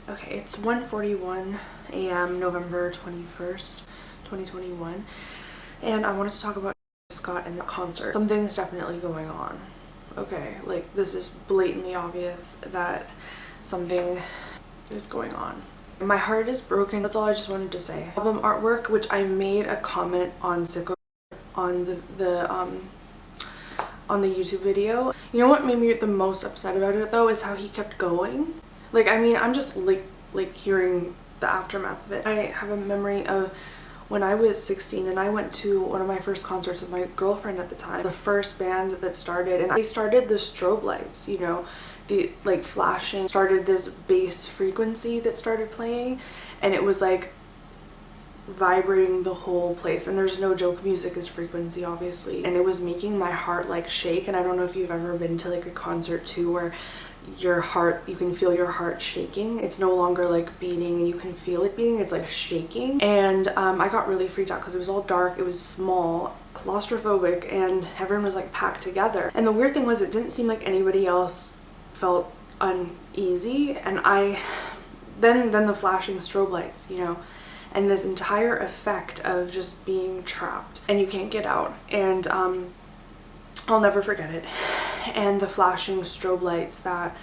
Okay, it's 1:41 a.m. November 21st, 2021, and I wanted to talk about Scott and the concert. Something's definitely going on. Okay, like this is blatantly obvious that something is going on. My heart is broken. That's all I just wanted to say. Album artwork, which I made a comment on Sicko on the YouTube video. You know what made me the most upset about it though is how he kept going. Like, I mean, I'm just like hearing the aftermath of it. I have a memory of when I was 16 and I went to one of my first concerts with my girlfriend at the time. The first band that started, and they started the strobe lights, you know, the like flashing, started this bass frequency that started playing, and it was like vibrating the whole place. And there's no joke, music is frequency obviously, and it was making my heart like shake. And I don't know if you've ever been to like a concert too where your heart, you can feel your heart shaking. It's no longer like beating and you can feel it beating, it's like shaking. And I got really freaked out because it was all dark, it was small, claustrophobic, and everyone was like packed together. And the weird thing was it didn't seem like anybody else felt uneasy. And then the flashing strobe lights, you know, and this entire effect of just being trapped and you can't get out. And I'll never forget it. And the flashing strobe lights that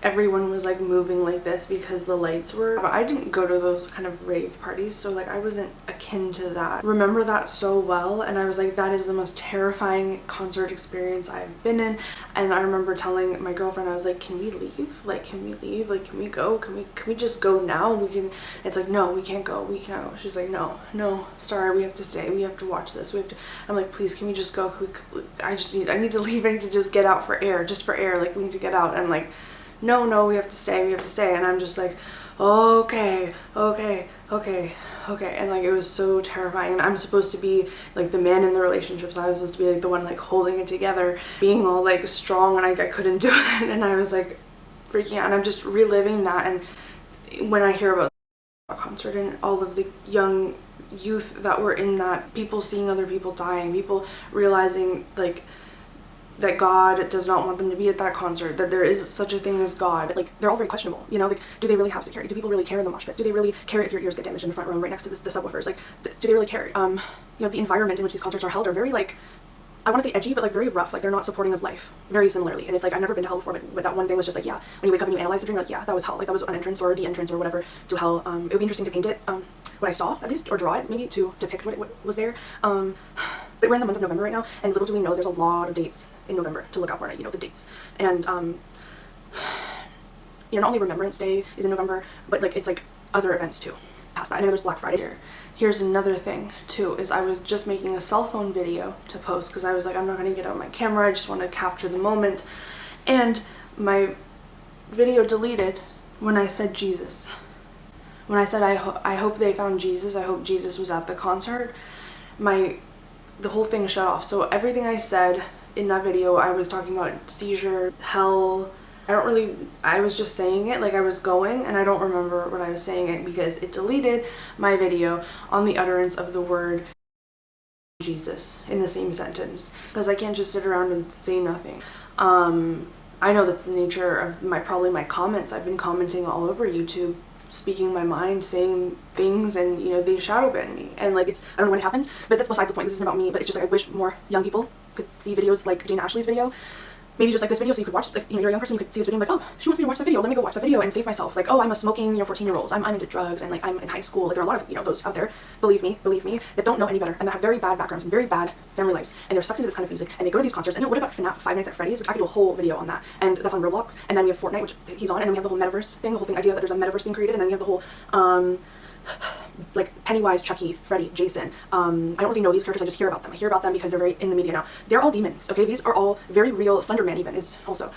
everyone was like moving like this because the lights were, but I didn't go to those kind of rave parties, so like I wasn't akin to that. Remember that so well, and I was like, that is the most terrifying concert experience I've been in. And I remember telling my girlfriend, I was like, can we leave? Like, can we leave? Like, can we go? Can we just go now? We can. It's like, no, we can't go. We can't go. She's like, no, sorry, we have to stay. We have to watch this. We have to. I'm like, please, can we just go? I need to leave. I need to just get out for air, just for air. Like, we need to get out. And like, no, we have to stay. And I'm just like, okay. And like, it was so terrifying. And I'm supposed to be like the man in the relationship, so I was supposed to be like the one like holding it together, being all like strong, and I couldn't do it. And I was like freaking out, and I'm just reliving that. And when I hear about the concert and all of the young youth that were in that, people seeing other people dying, people realizing like that God does not want them to be at that concert, that there is such a thing as God. Like, they're all very questionable, you know, like, do they really have security? Do people really care in the mosh pits? Do they really care if your ears get damaged in the front row right next to the subwoofers? Like, do they really care? You know, the environment in which these concerts are held are very, like, I want to say edgy, but like very rough. Like, they're not supporting of life very similarly. And it's like, I've never been to hell before, but that one thing was just like, yeah, when you wake up and you analyze the dream, like, yeah, that was hell. Like, that was an entrance or the entrance or whatever to hell. It would be interesting to paint it, what I saw at least, or draw it maybe to depict what was there. But we're in the month of November right now, and little do we know there's a lot of dates in November to look out for, you know, the dates. And you know, not only Remembrance Day is in November, but like it's like other events too past that. I know there's Black Friday here. Here's another thing too, is I was just making a cell phone video to post because I was like, I'm not going to get out my camera, I just want to capture the moment. And my video deleted when I said Jesus. When I said I hope they found Jesus, I hope Jesus was at the concert, the whole thing shut off. So everything I said in that video, I was talking about seizure, hell. I was just saying it like I was going, and I don't remember what I was saying it because it deleted my video on the utterance of the word Jesus in the same sentence, because I can't just sit around and say nothing. I know that's the nature of probably my comments. I've been commenting all over YouTube, speaking my mind, saying things, and you know, they shadow ban me. And like, I don't know when it happened, but that's besides the point. This isn't about me, but it's just like I wish more young people could see videos like Jane Ashley's video, maybe just like this video, so you could watch, if you know, you're a young person, you could see this video and be like, oh, she wants me to watch the video, let me go watch the video and save myself. Like, oh, I'm a smoking, you know, 14-year-old, I'm into drugs, and like I'm in high school. Like, there are a lot of, you know, those out there, believe me, that don't know any better, and that have very bad backgrounds and very bad family lives, and they're sucked into this kind of music, and they go to these concerts. And what about FNAF Five Nights at Freddy's, which I could do a whole video on that, and that's on Roblox. And then we have Fortnite, which he's on, and then we have the whole metaverse thing, the whole idea that there's a metaverse being created. And then we have the whole like Pennywise, Chucky, Freddy, Jason. I don't really know these characters, I just hear about them. I hear about them because they're very in the media now. They're all demons, okay? These are all very real. Slenderman even is also.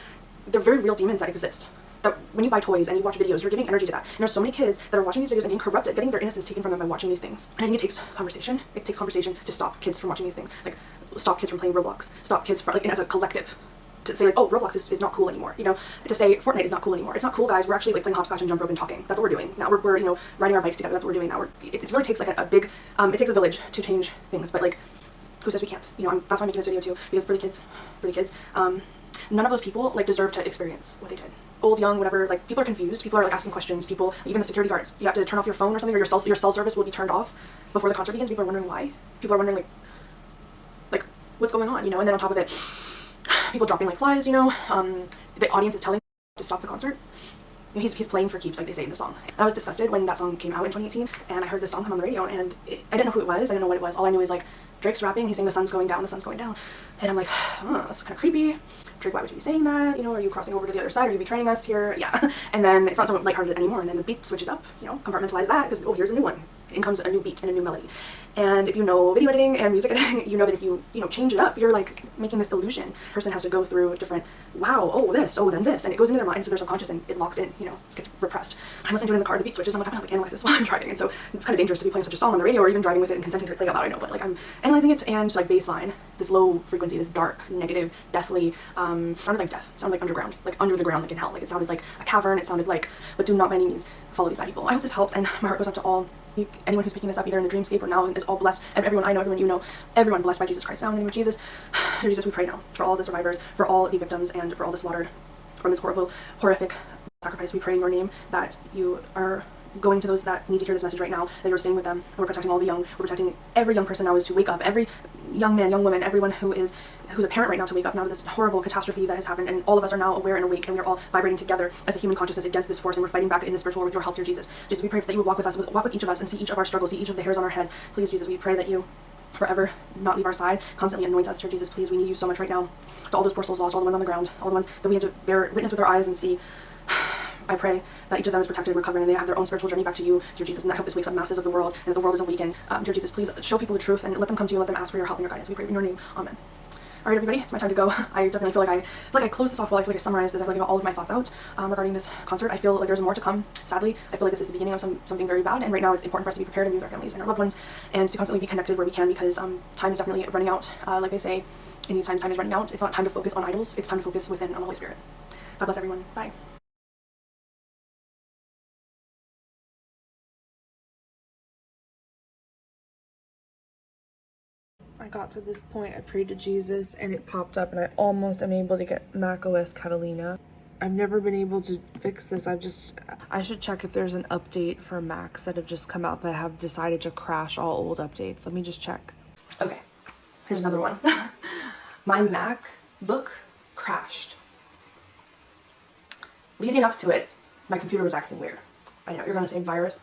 They're very real demons that exist. That when you buy toys and you watch videos, you're giving energy to that. And there's so many kids that are watching these videos and being corrupted, getting their innocence taken from them by watching these things. And I think it takes conversation. It takes conversation to stop kids from watching these things. Like, stop kids from playing Roblox. Stop kids from, like, as a collective, to say like, oh, Roblox is not cool anymore, you know, to say Fortnite is not cool anymore. It's not cool, guys. We're actually like playing hopscotch and jump rope and talking. That's what we're doing now. We're you know, riding our bikes together. That's what we're doing now. It really takes like a big it takes a village to change things, but like, who says we can't? You know, that's why I'm making this video too, because for the kids, none of those people like deserve to experience what they did. old, young, whatever, like people are confused, people are like asking questions, people, even the security guards, you have to turn off your phone or something, or your cell service will be turned off before the concert begins. People are wondering why. People are wondering like what's going on, you know, and then on top of it, people dropping like flies, you know, the audience is telling to stop the concert. You know, he's playing for keeps, like they say in the song. And I was disgusted when that song came out in 2018, and I heard this song come on the radio, and I didn't know who it was, I didn't know what it was. All I knew is like Drake's rapping, he's saying the sun's going down, the sun's going down, and I'm like, oh, that's kind of creepy. Drake, why would you be saying that? You know, are you crossing over to the other side? Are you betraying us here? Yeah. And then it's not so lighthearted anymore, and then the beat switches up, you know, compartmentalize that, because, oh, here's a new one. In comes a new beat and a new melody. And if you know video editing and music editing, you know that if you know, change it up, you're like making this illusion. Person has to go through different, wow, oh, this, oh, then this, and it goes into their mind, so they're subconscious, and it locks in, you know, gets repressed. I'm listening to it in the car, the beat switches, I'm like, I'm gonna like analyze this while I'm driving, and so it's kind of dangerous to be playing such a song on the radio, or even driving with it and consenting to play out loud, I know, but like I'm analyzing it, and like bass line, this low frequency, this dark, negative, deathly, sounded like death, sounded like underground, like under the ground, like in hell, like it sounded like a cavern, it sounded like, but do not by any means follow these bad people. I hope this helps, and my heart goes out to all, anyone who's picking this up either in the dreamscape or now is all blessed, and everyone I know, everyone you know, everyone blessed by Jesus Christ now in the name of Jesus. Dear Jesus, we pray now for all the survivors, for all the victims, and for all the slaughtered from this horrible, horrific sacrifice. We pray in your name that you are going to those that need to hear this message right now, that you're staying with them, and we're protecting all the young. We're protecting every young person now is to wake up, every young man, young woman, everyone who's a parent right now to wake up now to this horrible catastrophe that has happened, and all of us are now aware and awake, and we are all vibrating together as a human consciousness against this force, and we're fighting back in the spiritual war with your help, dear Jesus. Jesus, we pray that you would walk with us, walk with each of us, and see each of our struggles, see each of the hairs on our heads. Please, Jesus, we pray that you forever not leave our side, constantly anoint us, dear Jesus. Please, we need you so much right now. To all those poor souls lost, all the ones on the ground, all the ones that we had to bear witness with our eyes and see. I pray that each of them is protected and recovering, and they have their own spiritual journey back to you, dear Jesus, and I hope this wakes up masses of the world, and that the world isn't weakened. Dear Jesus, please show people the truth, and let them come to you, and let them ask for your help and your guidance. We pray in your name. Amen. Alright, everybody, it's my time to go. I definitely feel like I closed this off well. I feel like I summarized this. I feel like I got all of my thoughts out regarding this concert. I feel like there's more to come, sadly. I feel like this is the beginning of something very bad, and right now it's important for us to be prepared and be with our families and our loved ones, and to constantly be connected where we can, because time is definitely running out. Like they say, in these times, time is running out. It's not time to focus on idols. It's time to focus within on the Holy Spirit. God bless everyone. Bye. I got to this point, I prayed to Jesus, and it popped up, and I almost am able to get macOS Catalina. I've never been able to fix this. I should check if there's an update for Macs that have just come out that have decided to crash all old updates. Let me just check. Okay, here's another one. My MacBook crashed. Leading up to it, my computer was acting weird. I know, you're gonna say virus.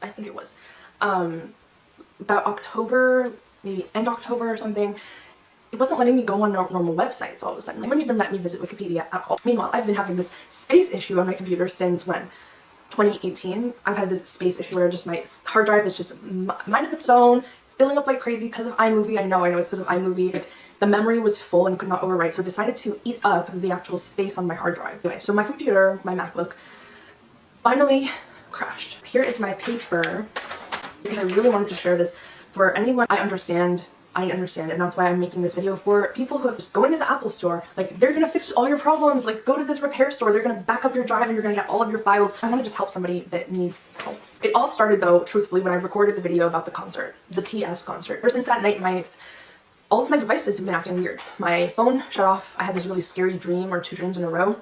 I think it was. About October, maybe end October or something, it wasn't letting me go on normal websites all of a sudden. It wouldn't even let me visit Wikipedia at all. Meanwhile, I've been having this space issue on my computer since when? 2018. I've had this space issue where just my hard drive is just mind of its own, filling up like crazy because of iMovie. I know it's because of iMovie. Like, the memory was full and could not overwrite, so it decided to eat up the actual space on my hard drive. Anyway, so my computer, my MacBook, finally crashed. Here is my paper, because I really wanted to share this for anyone. I understand, and that's why I'm making this video for people who have just going to the Apple Store. Like, they're gonna fix all your problems. Like, go to this repair store, they're gonna back up your drive and you're gonna get all of your files. I wanna just help somebody that needs help. It all started though, truthfully, when I recorded the video about the concert, the TS concert. Ever since that night, all of my devices have been acting weird. My phone shut off. I had this really scary dream, or 2 dreams in a row.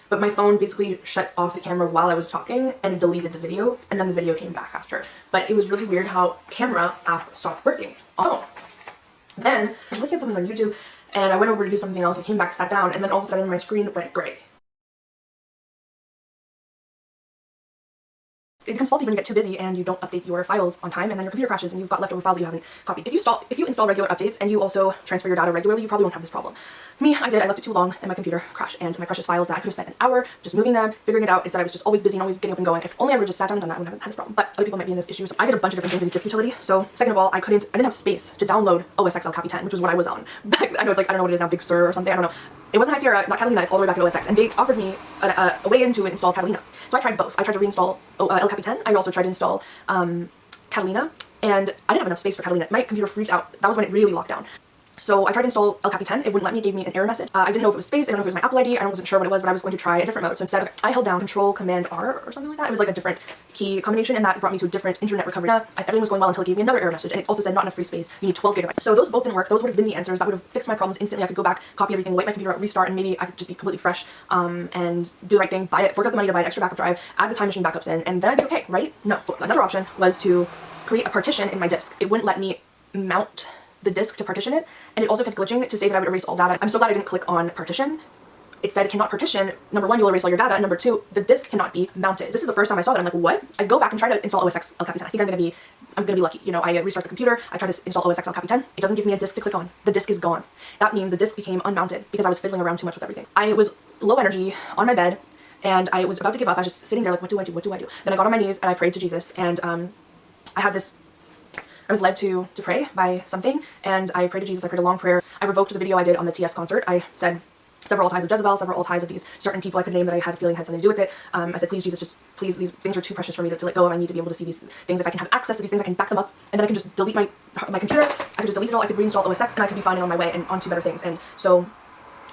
But my phone basically shut off the camera while I was talking and deleted the video, and then the video came back after. But it was really weird how camera app stopped working. Oh. Then I was looking at something on YouTube, and I went over to do something else. I came back, sat down, and then all of a sudden my screen went gray. It becomes faulty when you get too busy and you don't update your files on time, and then your computer crashes and you've got leftover files that you haven't copied. If you install regular updates and you also transfer your data regularly, you probably won't have this problem. Me, I did. I left it too long and my computer crashed, and my precious files that I could have spent an hour just moving them, figuring it out. Instead, I was just always busy and always getting up and going. If only I would just sat down and done that, I wouldn't have had this problem. But other people might be in this issue. So I did a bunch of different things in disk utility. So second of all, I didn't have space to download OSX El Capitan, which was what I was on. I know it's like, I don't know what it is now, Big Sur or something. I don't know. It wasn't High Sierra, not Catalina. It's all the way back to OSX, and they offered me a way in to install Catalina. So I tried both. I tried to reinstall El Capitan. I also tried to install Catalina, and I didn't have enough space for Catalina. My computer freaked out. That was when it really locked down. So I tried to install El Capitan. It wouldn't let me. It gave me an error message. I didn't know if it was space. I don't know if it was my Apple ID. I wasn't sure what it was, but I was going to try a different mode. So instead, I held down Control Command R or something like that. It was like a different key combination, and that brought me to a different internet recovery. Everything was going well until it gave me another error message, and it also said not enough free space. You need 12 gigabytes. So those both didn't work. Those would have been the answers. That would have fixed my problems instantly. I could go back, copy everything, wipe my computer out, restart, and maybe I could just be completely fresh and do the right thing, buy it, fork out the money to buy an extra backup drive, add the time machine backups in, and then I'd be okay, right? No. Another option was to create a partition in my disk. It wouldn't let me mount the disk to partition it, and it also kept glitching to say that I would erase all data. I'm so glad I didn't click on partition. It said it cannot partition. Number one, you'll erase all your data, and number two, the disk cannot be mounted. This is the first time I saw that. I'm like, what? I go back and try to install OSX El Capitan. I think I'm gonna be lucky. You know, I restart the computer, I try to install OSX El Capitan. It doesn't give me a disk to click on. The disk is gone. That means the disk became unmounted because I was fiddling around too much with everything. I was low energy on my bed, and I was about to give up. I was just sitting there like, what do I do? What do I do? Then I got on my knees and I prayed to Jesus, and I was led to pray by something, and I prayed to Jesus. I prayed a long prayer. I revoked the video I did on the TS concert. I said several altais of Jezebel, several altais of these certain people I could name that I had a feeling had something to do with it. I said, please, Jesus, just please, these things are too precious for me to let go of. I need to be able to see these things. If I can have access to these things, I can back them up, and then I can just delete my computer. I could just delete it all. I could reinstall OSX, and I could be fine and on my way and on to better things. And so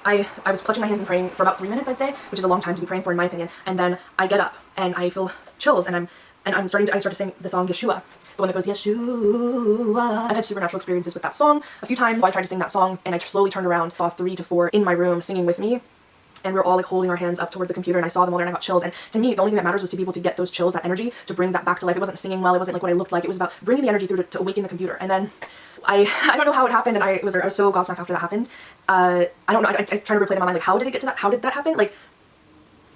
I was clutching my hands and praying for about 3 minutes, I'd say, which is a long time to be praying for in my opinion. And then I get up and I feel chills, and I start to sing the song Yeshua. The one that goes, Yeshua. I've had supernatural experiences with that song a few times. I tried to sing that song, and I slowly turned around, saw 3 to 4 in my room singing with me, and we were all like holding our hands up toward the computer, and I saw them all there, and I got chills. And to me, the only thing that matters was to be able to get those chills, that energy, to bring that back to life. It wasn't singing well, it wasn't like what I looked like, it was about bringing the energy through to awaken the computer. And then I don't know how it happened, and I was so gobsmacked after that happened. I don't know, I tried to replay it in my mind, like, how did it get to that? How did that happen? Like,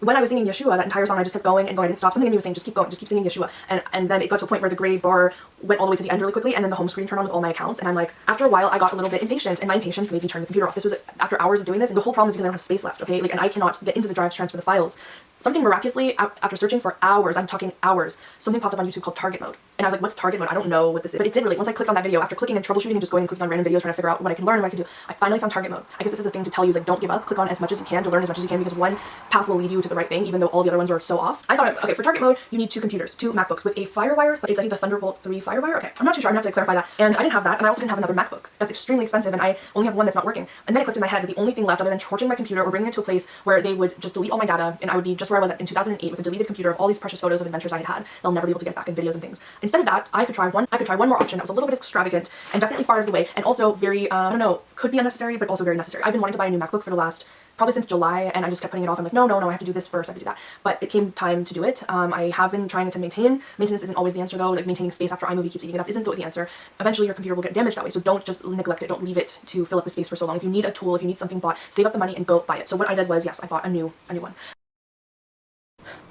when I was singing Yeshua, that entire song, I just kept going and going. I didn't stop. Something in me was saying, just keep going, just keep singing Yeshua. And then it got to a point where the gray bar went all the way to the end really quickly, and then the home screen turned on with all my accounts. And I'm like, after a while, I got a little bit impatient, and my impatience made me turn the computer off. This was after hours of doing this, and the whole problem is because I don't have space left, okay? Like, and I cannot get into the drive to transfer the files. Something miraculously, after searching for hours, I'm talking hours, something popped up on YouTube called target mode. And I was like, what's target mode? I don't know what this is. But it did really, once I clicked on that video, after clicking and troubleshooting and just going and clicking on random videos trying to figure out what I can learn and what I can do, I finally found target mode. I guess this is a thing to tell you, is like, don't give up, click on as much as you can to learn as much as you can, because one path will lead you to the right thing, even though all the other ones are so off. I thought, okay, for target mode, you need 2 computers, 2 MacBooks with a FireWire, it's I think the Thunderbolt 3 FireWire, okay, I'm not too sure, I'm gonna have to clarify that. And I didn't have that, and I also didn't have another MacBook. That's extremely expensive, and I only have one that's not working. And then it clicked in my head that the only thing left other than torching my computer or bringing it to a place where they would just delete all my data, and I would be just where I was at in 2008 with a deleted computer of all these precious photos of adventures I had had. They'll never be able to get back in videos and things. Instead of that, I could try one more option that was a little bit extravagant and definitely far out of the way, and also very, I don't know, could be unnecessary, but also very necessary. I've been wanting to buy a new MacBook for the last, probably since July, and I just kept putting it off. I'm like, no, I have to do this first, I have to do that. But it came time to do it. I have been trying to maintain. Maintenance isn't always the answer though. Like, maintaining space after iMovie keeps eating it up isn't the answer. Eventually your computer will get damaged that way, so don't just neglect it. Don't leave it to fill up with space for so long. If you need a tool, if you need something bought, save up the money and go buy it. So what I did was, yes, I bought a new one.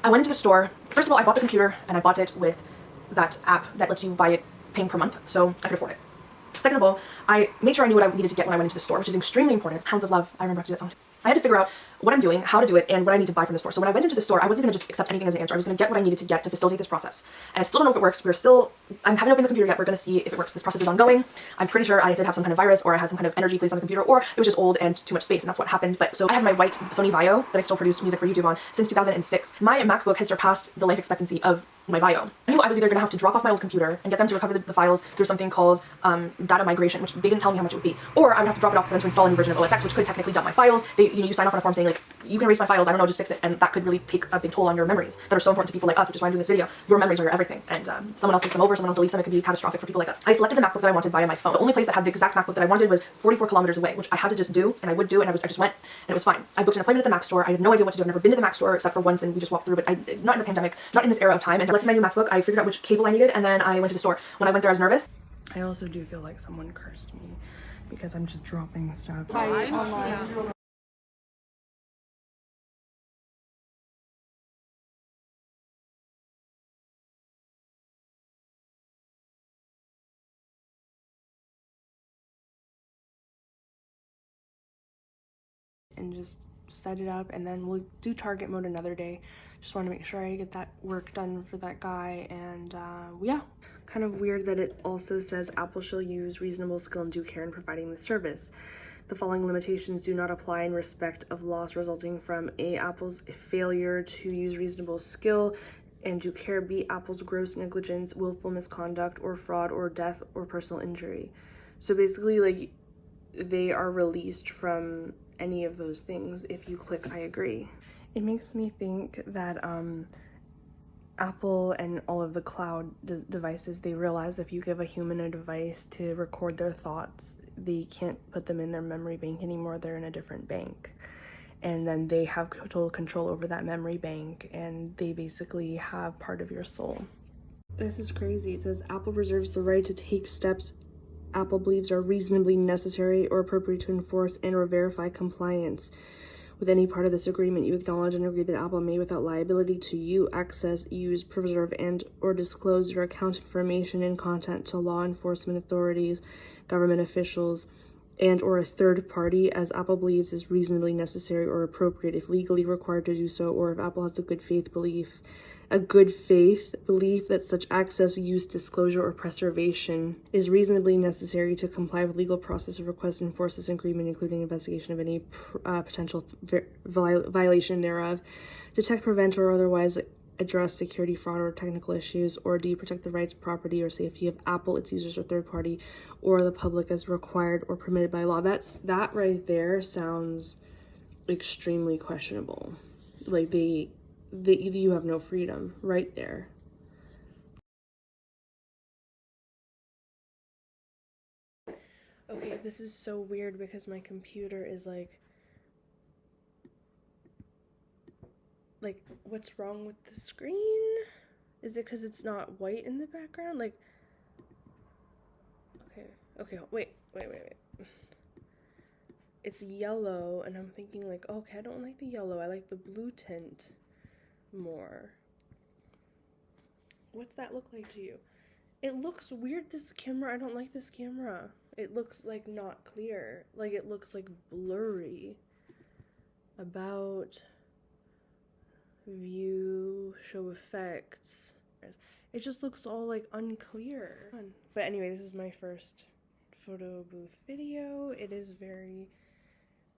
I went into the store. First of all, I bought the computer, and I bought it with that app that lets you buy it paying per month, so I could afford it. Second of all, I made sure I knew what I needed to get when I went into the store, which is extremely important. Hounds of Love, I remember how to do that song. I had to figure out what I'm doing, how to do it, and what I need to buy from the store. So when I went into the store, I wasn't going to just accept anything as an answer. I was going to get what I needed to get to facilitate this process. And I still don't know if it works. I haven't opened the computer yet. We're going to see if it works. This process is ongoing. I'm pretty sure I did have some kind of virus, or I had some kind of energy placed on the computer, or it was just old and too much space, and that's what happened. But so I have my white Sony Vaio that I still produce music for YouTube on since 2006. My MacBook has surpassed the life expectancy of my Vaio. I knew I was either going to have to drop off my old computer and get them to recover the files through something called data migration, which they didn't tell me how much it would be, or I would have to drop it off for them to install a new version of OSX, which could technically dump my files. You sign off on a form saying, like, you can erase my files, I don't know, just fix it, and that could really take a big toll on your memories that are so important to people like us, which is why I'm doing this video. Your memories are your everything, and someone else takes them over, someone else deletes them, it could be catastrophic for people like us. I selected the MacBook that I wanted via my phone. The only place that had the exact MacBook that I wanted was 44 kilometers away, which I had to just do, and I would do, and I just went, and it was fine. I booked an appointment at the Mac store. I had no idea what to do. I've never been to the Mac store except for once, and we just walked through, but not in the pandemic, not in this era of time, and I selected my new MacBook. I figured out which cable I needed, and then I went to the store. When I went there, I was nervous. I also do feel like someone cursed me because I'm just dropping stuff. And just set it up, and then we'll do target mode another day. Just want to make sure I get that work done for that guy, and yeah. Kind of weird that it also says Apple shall use reasonable skill and due care in providing the service. The following limitations do not apply in respect of loss resulting from A, Apple's failure to use reasonable skill and due care, B, Apple's gross negligence, willful misconduct, or fraud, or death, or personal injury. So basically, like, they are released from any of those things if you click I agree. It makes me think that Apple and all of the cloud devices, they realize if you give a human a device to record their thoughts, they can't put them in their memory bank anymore. They're in a different bank. And then they have total control over that memory bank, and they basically have part of your soul. This is crazy. It says Apple reserves the right to take steps Apple believes are reasonably necessary or appropriate to enforce and or verify compliance with any part of this agreement. You acknowledge and agree that Apple may, without liability to you, access, use, preserve, and or disclose your account information and content to law enforcement authorities, government officials, and or a third party as Apple believes is reasonably necessary or appropriate if legally required to do so, or if Apple has a good faith belief that such access, use, disclosure, or preservation is reasonably necessary to comply with legal process of request and enforce this agreement, including investigation of any potential violation thereof, detect, prevent, or otherwise address security, fraud, or technical issues, or do you protect the rights, property, or safety of Apple, its users, or third party, or the public as required or permitted by law? That right there sounds extremely questionable. Like you have no freedom right there. Okay, this is so weird because my computer is like, what's wrong with the screen? Is it because it's not white in the background? Like, okay, wait. It's yellow, and I'm thinking like, okay, I don't like the yellow. I like the blue tint more. What's that look like to you? It looks weird, this camera. I don't like this camera. It looks like not clear. Like it looks like blurry. About, view, show effects. It just looks all like unclear. But anyway, this is my first photo booth video. It is very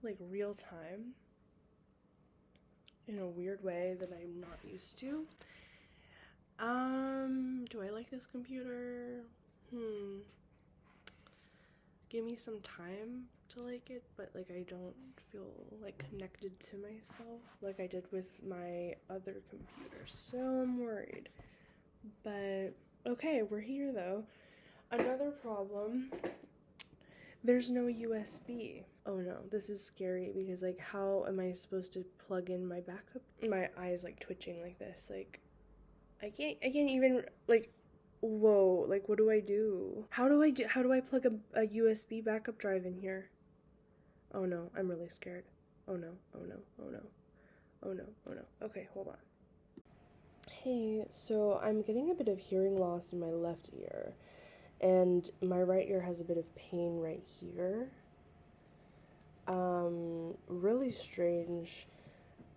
like real time in a weird way that I'm not used to. Do I like this computer? Give me some time to like it, but like I don't feel like connected to myself like I did with my other computer, so I'm worried. But okay, we're here though. Another problem, there's no USB. Oh no, this is scary because like how am I supposed to plug in my backup? My eyes like twitching like this, like I can't even like, whoa, like what do I do? How do I plug a USB backup drive in here? Oh no, I'm really scared. Oh no. Okay, hold on. Hey, so I'm getting a bit of hearing loss in my left ear, and my right ear has a bit of pain right here. Really strange.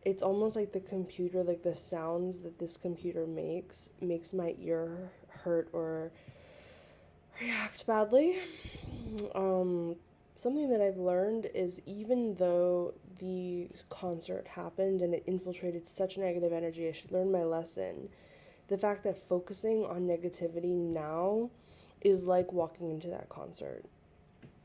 It's almost like the computer, like the sounds that this computer makes my ear hurt or react badly. Something that I've learned is even though the concert happened and it infiltrated such negative energy, I should learn my lesson. The fact that focusing on negativity now is like walking into that concert.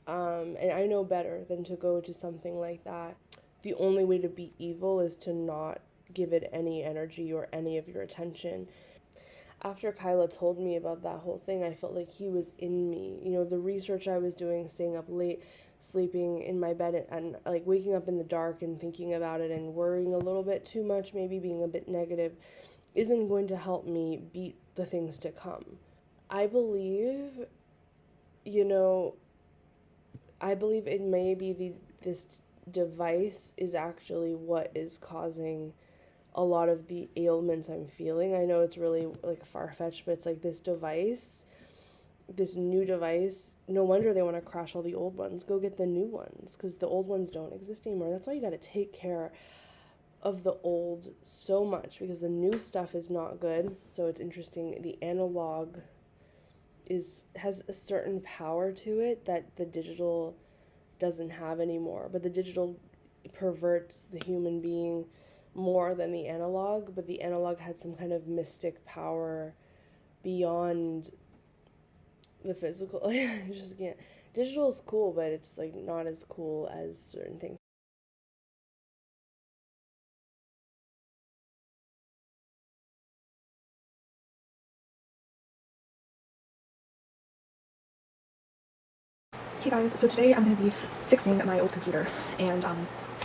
And I know better than to go to something like that. The only way to beat evil is to not give it any energy or any of your attention. After Kyla told me about that whole thing, I felt like he was in me. You know, the research I was doing, staying up late, sleeping in my bed, and like waking up in the dark and thinking about it and worrying a little bit too much, maybe being a bit negative, isn't going to help me beat the things to come. I believe, it may be this device is actually what is causing a lot of the ailments I'm feeling. I know it's really like far-fetched, but it's like this new device, no wonder they want to crash all the old ones. Go get the new ones because the old ones don't exist anymore. That's why you got to take care of the old so much because the new stuff is not good. So it's interesting, the analog has a certain power to it that the digital doesn't have anymore, but the digital perverts the human being more than the analog, but the analog had some kind of mystic power beyond the physical. I just can't. Digital is cool, but it's like not as cool as certain things. Hey guys, so today I'm going to be fixing my old computer, and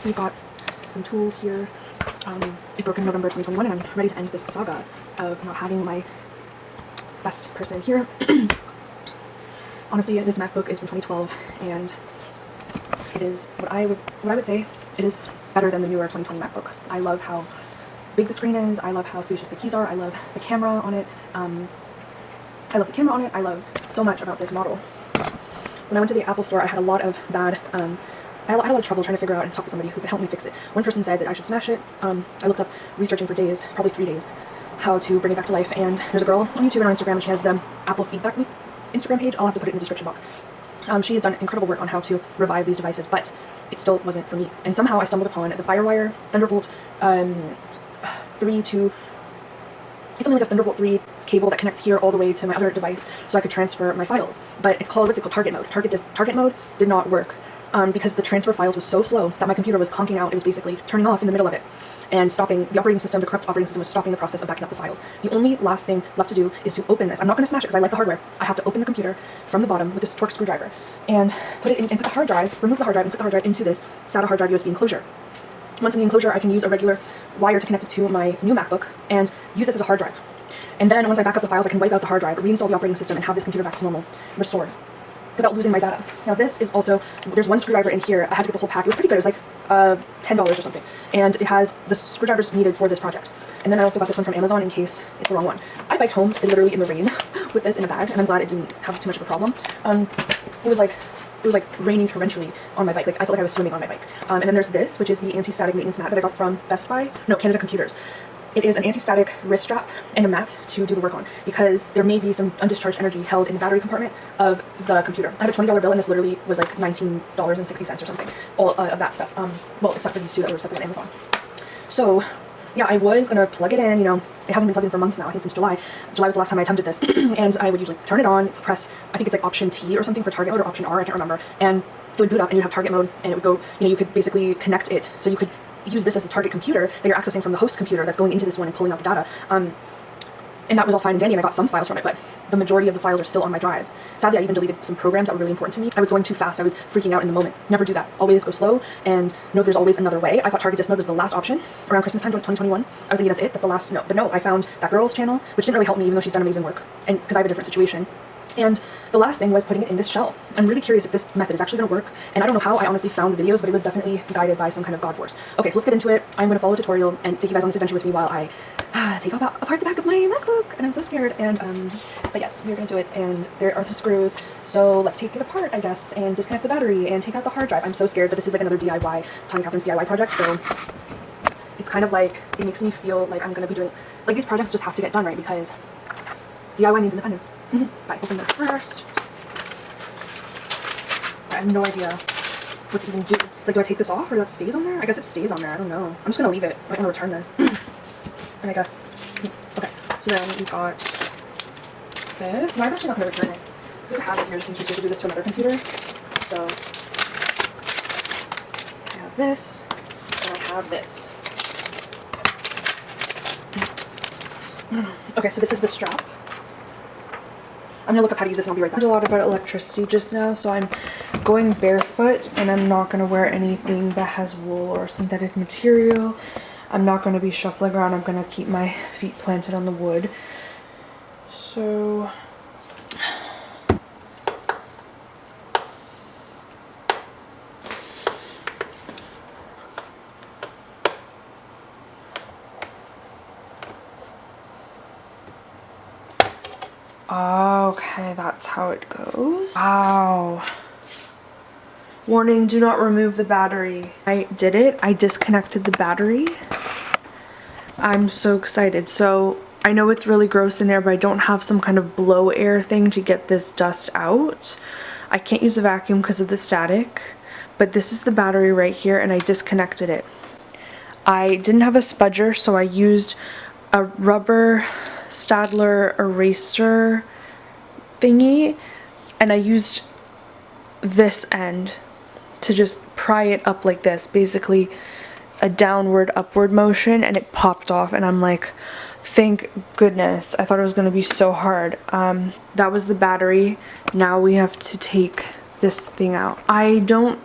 we've got some tools here. It broke in November 2021, and I'm ready to end this saga of not having my best person here. Honestly, this MacBook is from 2012, and it is what I would say it is better than the newer 2020 MacBook. I love how big the screen is. I love how spacious the keys are. I love the camera on it. I love so much about this model. When I went to the Apple Store, I had a lot of bad, I had a lot of trouble trying to figure out and talk to somebody who could help me fix it. One person said that I should smash it. I looked up, researching for days, probably 3 days, how to bring it back to life, and there's a girl on YouTube and on Instagram, and she has the Apple Feedback Loop Instagram page. I'll have to put it in the description box. She has done incredible work on how to revive these devices, but it still wasn't for me. And somehow I stumbled upon the FireWire Thunderbolt 3 to... It's something like a Thunderbolt 3 cable that connects here all the way to my other device so I could transfer my files. But it's called, target mode. Target mode did not work because the transfer files was so slow that my computer was conking out. It was basically turning off in the middle of it and stopping the operating system. The corrupt operating system was stopping the process of backing up the files. The only last thing left to do is to open this. I'm not going to smash it because I like the hardware. I have to open the computer from the bottom with this Torx screwdriver and put it in, and put the hard drive, remove the hard drive, and put the hard drive into this SATA hard drive USB enclosure. Once in the enclosure, I can use a regular wire to connect it to my new MacBook and use this as a hard drive. And then once I back up the files, I can wipe out the hard drive, reinstall the operating system, and have this computer back to normal, restored, without losing my data. Now this is also, there's one screwdriver in here. I had to get the whole pack. It was pretty good. It was like $10 or something. And it has the screwdrivers needed for this project. And then I also got this one from Amazon in case it's the wrong one. I biked home literally in the rain with this in a bag, and I'm glad it didn't have too much of a problem. It was like raining torrentially on my bike. Like I felt like I was swimming on my bike. And then there's this, which is the anti-static maintenance mat that I got from Canada Computers. It is an anti-static wrist strap and a mat to do the work on because there may be some undischarged energy held in the battery compartment of the computer. I have a $20 bill, and this literally was like $19.60 or something, all of that stuff. Well, except for these two that were separate on Amazon. So yeah, I was gonna plug it in, it hasn't been plugged in for months now, I think since July. July was the last time I attempted this. And I would usually turn it on, press, I think it's like Option T or something for target mode, or Option R, I can't remember. And it would boot up and you'd have target mode, and it would go, you could basically connect it. So you could use this as the target computer that you're accessing from the host computer that's going into this one and pulling out the data. And that was all fine and dandy, and I got some files from it, but the majority of the files are still on my drive. Sadly, I even deleted some programs that were really important to me. I was going too fast. I was freaking out in the moment. Never do that. Always go slow and know there's always another way. I thought target disk mode was the last option around Christmas time, 2021. I was thinking that's it. That's the last. No, but no, I found that girl's channel, which didn't really help me, even though she's done amazing work, and because I have a different situation. And the last thing was putting it in this shell. I'm really curious if this method is actually going to work, and I don't know how I honestly found the videos, but it was definitely guided by some kind of God force. Okay, so let's get into it. I'm going to follow a tutorial and take you guys on this adventure with me while I take apart the back of my MacBook, and I'm so scared. And but yes, we're going to do it, and there are the screws, so let's take it apart, I guess, and disconnect the battery and take out the hard drive. I'm so scared, but this is like another DIY, Tanya Catherine's DIY project, so it's kind of like, it makes me feel like I'm going to be doing, like, these projects just have to get done right, because DIY means independence. But open this first. I have no idea what to even do. Like, do I take this off or that stays on there? I guess it stays on there. I don't know. I'm just gonna leave it. I'm gonna return this. And I guess, okay. So then we got this. No, I'm actually not gonna return it. It's good to have it here just in case we have to do this to another computer. So I have this, and I have this. Okay, so this is the strap. I'm gonna look up how to use this and I'll be right back. I learned a lot about electricity just now, so I'm going barefoot and I'm not gonna wear anything that has wool or synthetic material. I'm not gonna be shuffling around. I'm gonna keep my feet planted on the wood. So okay, that's how it goes. Wow. Warning, do not remove the battery. I did it. I disconnected the battery. I'm so excited. So I know it's really gross in there, but I don't have some kind of blow air thing to get this dust out. I can't use a vacuum because of the static, but this is the battery right here, and I disconnected it. I didn't have a spudger, so I used a rubber Stadler eraser thingy and I used this end to just pry it up like this, basically a downward upward motion, and it popped off, and I'm like, thank goodness. I thought it was going to be so hard. That was the battery. Now we have to take this thing out. I don't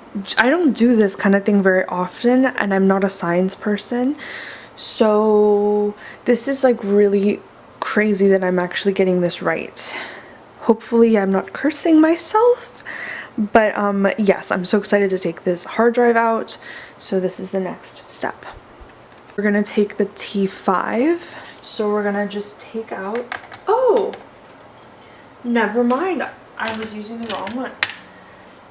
do this kind of thing very often, and I'm not a science person, so this is like really crazy that I'm actually getting this right. Hopefully I'm not cursing myself, but yes, I'm so excited to take this hard drive out. So this is the next step. We're gonna take the T5. So we're gonna just take out, oh, never mind. I was using the wrong one.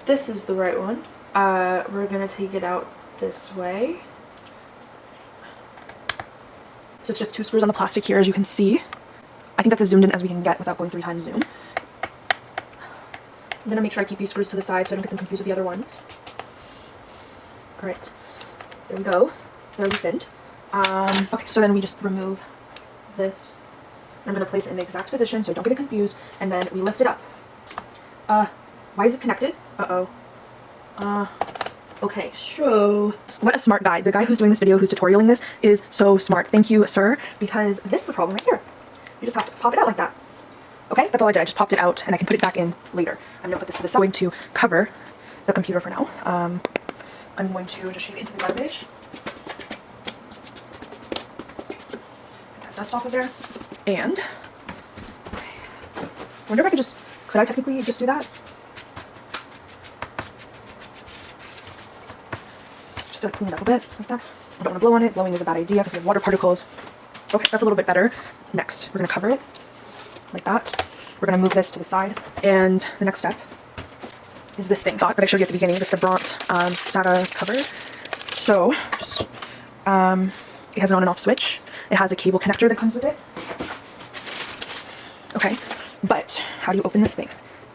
This is the right one. We're gonna take it out this way. So it's just 2 screws on the plastic here, as you can see. I think that's as zoomed in as we can get without going 3 times zoom. I'm gonna make sure I keep these screws to the side so I don't get them confused with the other ones. Alright, there we go. They're loosened. Okay, so then we just remove this. I'm gonna place it in the exact position so I don't get it confused, and then we lift it up. Why is it connected? Okay, so what a smart guy. The guy who's doing this video, who's tutorialing this, is so smart. Thank you, sir, because this is the problem right here. You just have to pop it out like that. Okay, that's all I did. I just popped it out, and I can put it back in later. I'm gonna put this to the side. I'm going to cover the computer for now. I'm going to just shake it into the garbage. Get that dust off of there. And I wonder if could I technically just do that? Just to clean it up a bit, like that. I don't want to blow on it. Blowing is a bad idea because we have water particles. Okay, that's a little bit better. Next, we're going to cover it like that. We're going to move this to the side. And the next step is this thing that I showed you at the beginning, the Saga cover. So, just, it has an on and off switch. It has a cable connector that comes with it. Okay, but how do you open this thing?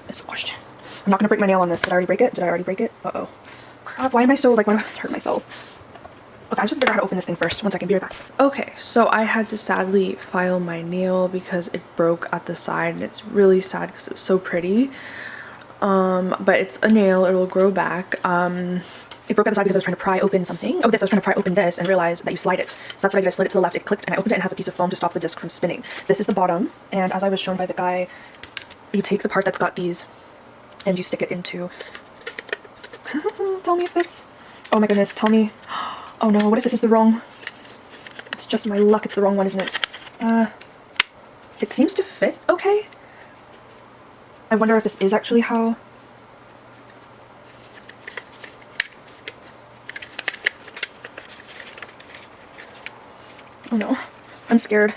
That's the question. I'm not going to break my nail on this. Did I already break it? Did I already break it? Uh-oh. Crap, why am I so, like, why do I hurt myself? Okay, I'm just gonna figure out how to open this thing first. 1 second, be right back. Okay, so I had to sadly file my nail because it broke at the side, and it's really sad because it was so pretty. But it's a nail, it'll grow back. It broke at the side because I was trying to pry open something. Oh, I was trying to pry open this and realized that you slide it. So that's what I did. I slid it to the left, it clicked, and I opened it and it has a piece of foam to stop the disc from spinning. This is the bottom, and as I was shown by the guy, you take the part that's got these and you stick it into... Tell me if it's... Oh my goodness, tell me... Oh no, what if this is the wrong... It's just my luck, it's the wrong one, isn't it? It seems to fit okay. I wonder if this is actually how... Oh no, I'm scared.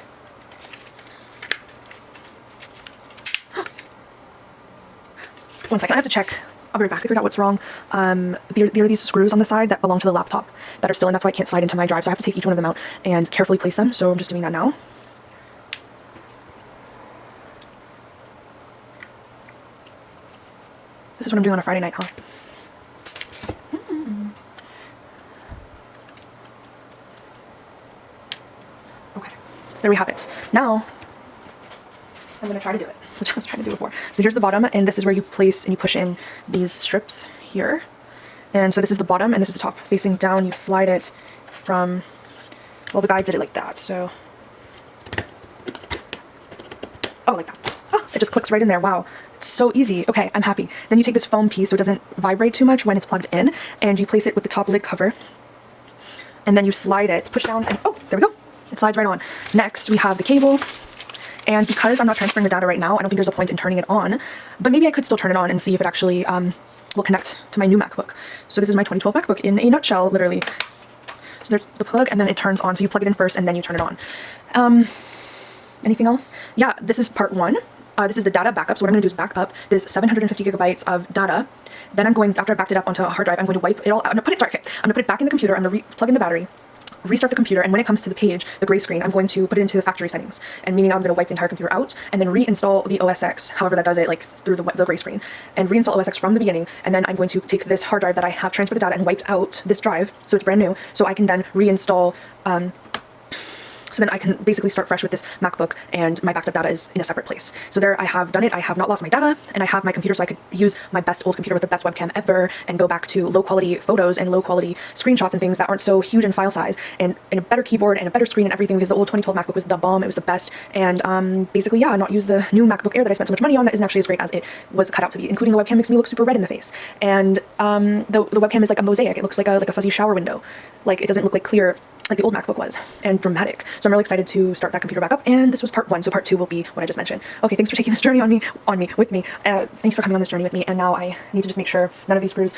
1 second, I have to check. I'll be right back. I figured out what's wrong. There are these screws on the side that belong to the laptop that are still in. That's why I can't slide into my drive. So I have to take each one of them out and carefully place them. So I'm just doing that now. This is what I'm doing on a Friday night, huh? Okay, so there we have it. Now, I'm going to try to do it, which I was trying to do before. So here's the bottom, and this is where you place and you push in these strips here. And so this is the bottom, and this is the top. Facing down, you slide it from, well, the guy did it like that, so. Oh, like that. Oh, it just clicks right in there. Wow, it's so easy. Okay, I'm happy. Then you take this foam piece so it doesn't vibrate too much when it's plugged in, and you place it with the top lid cover. And then you slide it, push down, and oh, there we go. It slides right on. Next, we have the cable. And because I'm not transferring the data right now, I don't think there's a point in turning it on, but maybe I could still turn it on and see if it actually will connect to my new MacBook. So this is my 2012 MacBook in a nutshell, literally. So there's the plug, and then it turns on. So you plug it in first, and then you turn it on. Anything else? Yeah, this is part 1. This is the data backup. So what I'm going to do is back up this 750 gigabytes of data. Then I'm going, after I backed it up onto a hard drive, I'm going to wipe it all out. I'm going to put it, sorry, okay. I'm going to put it back in the computer. I'm going to plug in the battery, restart the computer, and when it comes to the page, the gray screen, I'm going to put it into the factory settings, and meaning I'm going to wipe the entire computer out and then reinstall the OSX, however that does it, like through the gray screen, and reinstall OSX from the beginning. And then I'm going to take this hard drive that I have transferred the data and wiped out this drive, so it's brand new, so I can then reinstall So then I can basically start fresh with this MacBook, and my backed up data is in a separate place. So there I have done it. I have not lost my data, and I have my computer, so I could use my best old computer with the best webcam ever and go back to low quality photos and low quality screenshots and things that aren't so huge in file size, and a better keyboard and a better screen and everything, because the old 2012 MacBook was the bomb. It was the best. And basically, yeah, not use the new MacBook Air that I spent so much money on that isn't actually as great as it was cut out to be, including the webcam makes me look super red in the face. And the webcam is like a mosaic. It looks like a fuzzy shower window. Like, it doesn't look like clear like the old MacBook was, and dramatic. So I'm really excited to start that computer back up, and this was part 1, so part 2 will be what I just mentioned. Okay, thanks for taking this journey with me. Thanks for coming on this journey with me, and now I need to just make sure none of these screws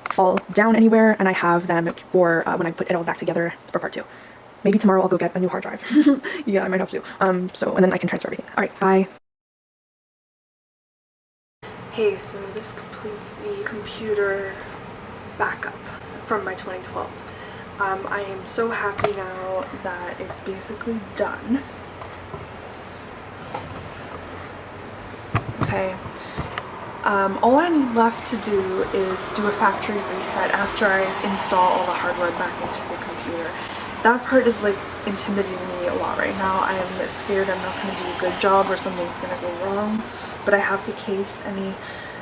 fall down anywhere, and I have them for when I put it all back together for part 2. Maybe tomorrow I'll go get a new hard drive. Yeah, I might have to. And then I can transfer everything. All right, bye. Hey, so this completes the computer backup from my 2012. I am so happy now that it's basically done. Okay. All I need left to do is do a factory reset after I install all the hardware back into the computer. That part is like intimidating me a lot right now. I am scared I'm not going to do a good job or something's going to go wrong. But I have the case and the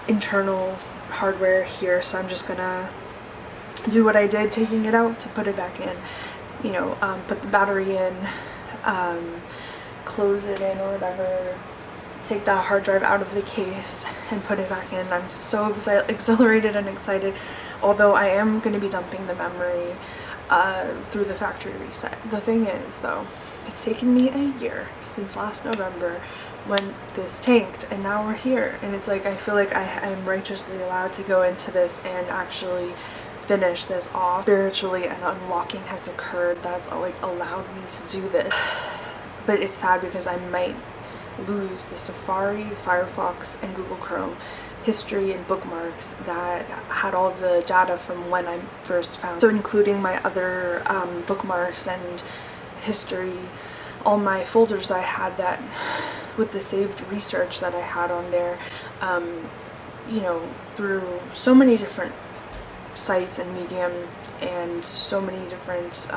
internal hardware here, so I'm just going to do what I did, taking it out to put it back in, you know, put the battery in, close it in or whatever, take that hard drive out of the case and put it back in. I'm so exhilarated and excited, although I am going to be dumping the memory through the factory reset. The thing is, though, it's taken me a year since last November when this tanked, and now we're here, and it's like I feel like I am righteously allowed to go into this and actually finish this off spiritually. An unlocking has occurred that's like allowed me to do this. But it's sad because I might lose the Safari, Firefox, and Google Chrome history and bookmarks that had all the data from when I first found. So including my other bookmarks and history, all my folders I had that with the saved research that I had on there, you know, through so many different sites and Medium and so many different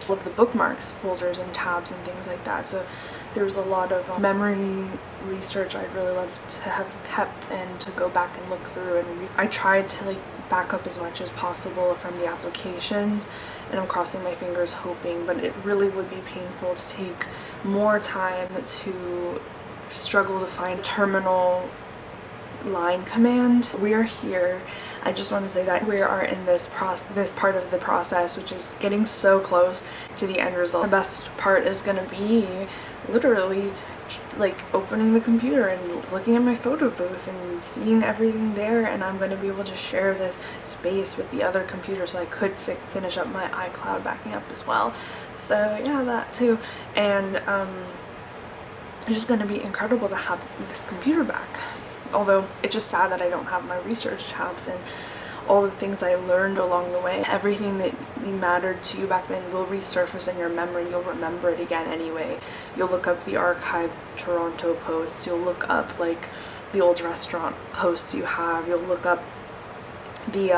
of the bookmarks folders and tabs and things like that. So there was a lot of memory research I'd really love to have kept and to go back and look through, and I tried to like back up as much as possible from the applications, and I'm crossing my fingers hoping, but it really would be painful to take more time to struggle to find terminal line command. We are here. I just want to say that we are in this part of the process, which is getting so close to the end result. The best part is going to be literally like opening the computer and looking at my photo booth and seeing everything there, and I'm going to be able to share this space with the other computer, so I could finish up my iCloud backing up as well. So yeah, that too. And it's just going to be incredible to have this computer back. Although it's just sad that I don't have my research tabs and all the things I learned along the way. Everything that mattered to you back then will resurface in your memory. You'll remember it again anyway. You'll look up the archived Toronto posts. You'll look up like the old restaurant posts you have. You'll look up the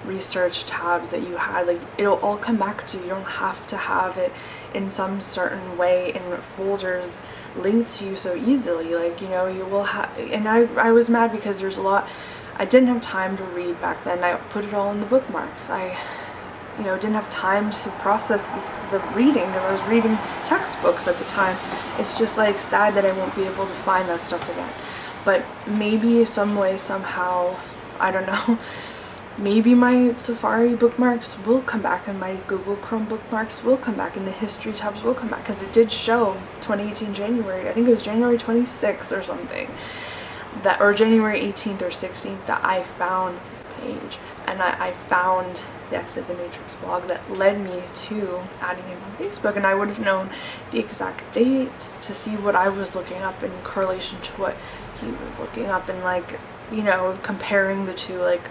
research tabs that you had. Like, it'll all come back to you. You don't have to have it in some certain way in folders linked to you so easily. Like, you know, you will have, and I was mad because there's a lot I didn't have time to read back then. I put it all in the bookmarks. I, you know, didn't have time to process the reading because I was reading textbooks at the time. It's just like sad that I won't be able to find that stuff again. But maybe some way, somehow, I don't know, maybe my Safari bookmarks will come back and my Google Chrome bookmarks will come back and the history tabs will come back, because it did show 2018 January, I think it was January 26th or something, that, or January 18th or 16th, that I found this page, and I found the Exit the Matrix blog that led me to adding him on Facebook, and I would have known the exact date to see what I was looking up in correlation to what he was looking up, and like, you know, comparing the two, like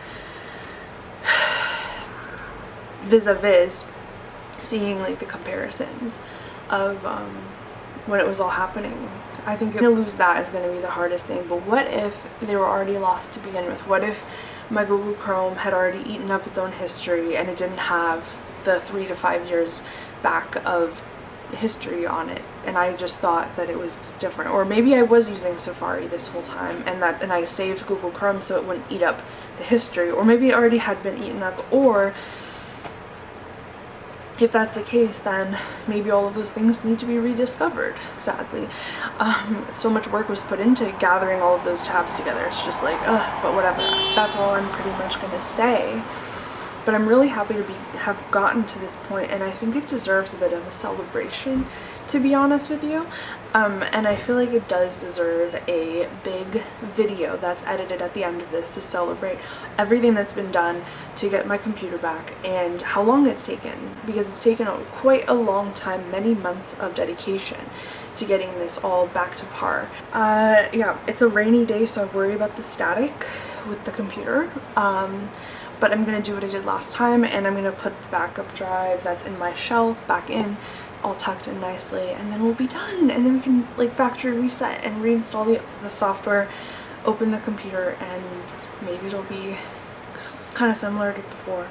vis-a-vis, seeing like the comparisons of when it was all happening. I think to lose that is going to be the hardest thing. But what if they were already lost to begin with? What if my Google Chrome had already eaten up its own history and it didn't have the 3 to 5 years back of history on it, and I just thought that it was different. Or maybe I was using Safari this whole time and I saved Google Chrome so it wouldn't eat up the history, or maybe it already had been eaten up, or if that's the case, then maybe all of those things need to be rediscovered, sadly. So much work was put into gathering all of those tabs together. It's just like, ugh, but whatever. That's all I'm pretty much gonna say. But I'm really happy to have gotten to this point, and I think it deserves a bit of a celebration, to be honest with you. And I feel like it does deserve a big video that's edited at the end of this to celebrate everything that's been done to get my computer back and how long it's taken, because it's taken quite a long time, many months of dedication to getting this all back to par. Yeah, it's a rainy day, so I worry about the static with the computer. But I'm going to do what I did last time, and I'm going to put the backup drive that's in my shell back in, all tucked in nicely, and then we'll be done. And then we can like factory reset and reinstall the software, open the computer, and maybe it'll be kind of similar to before,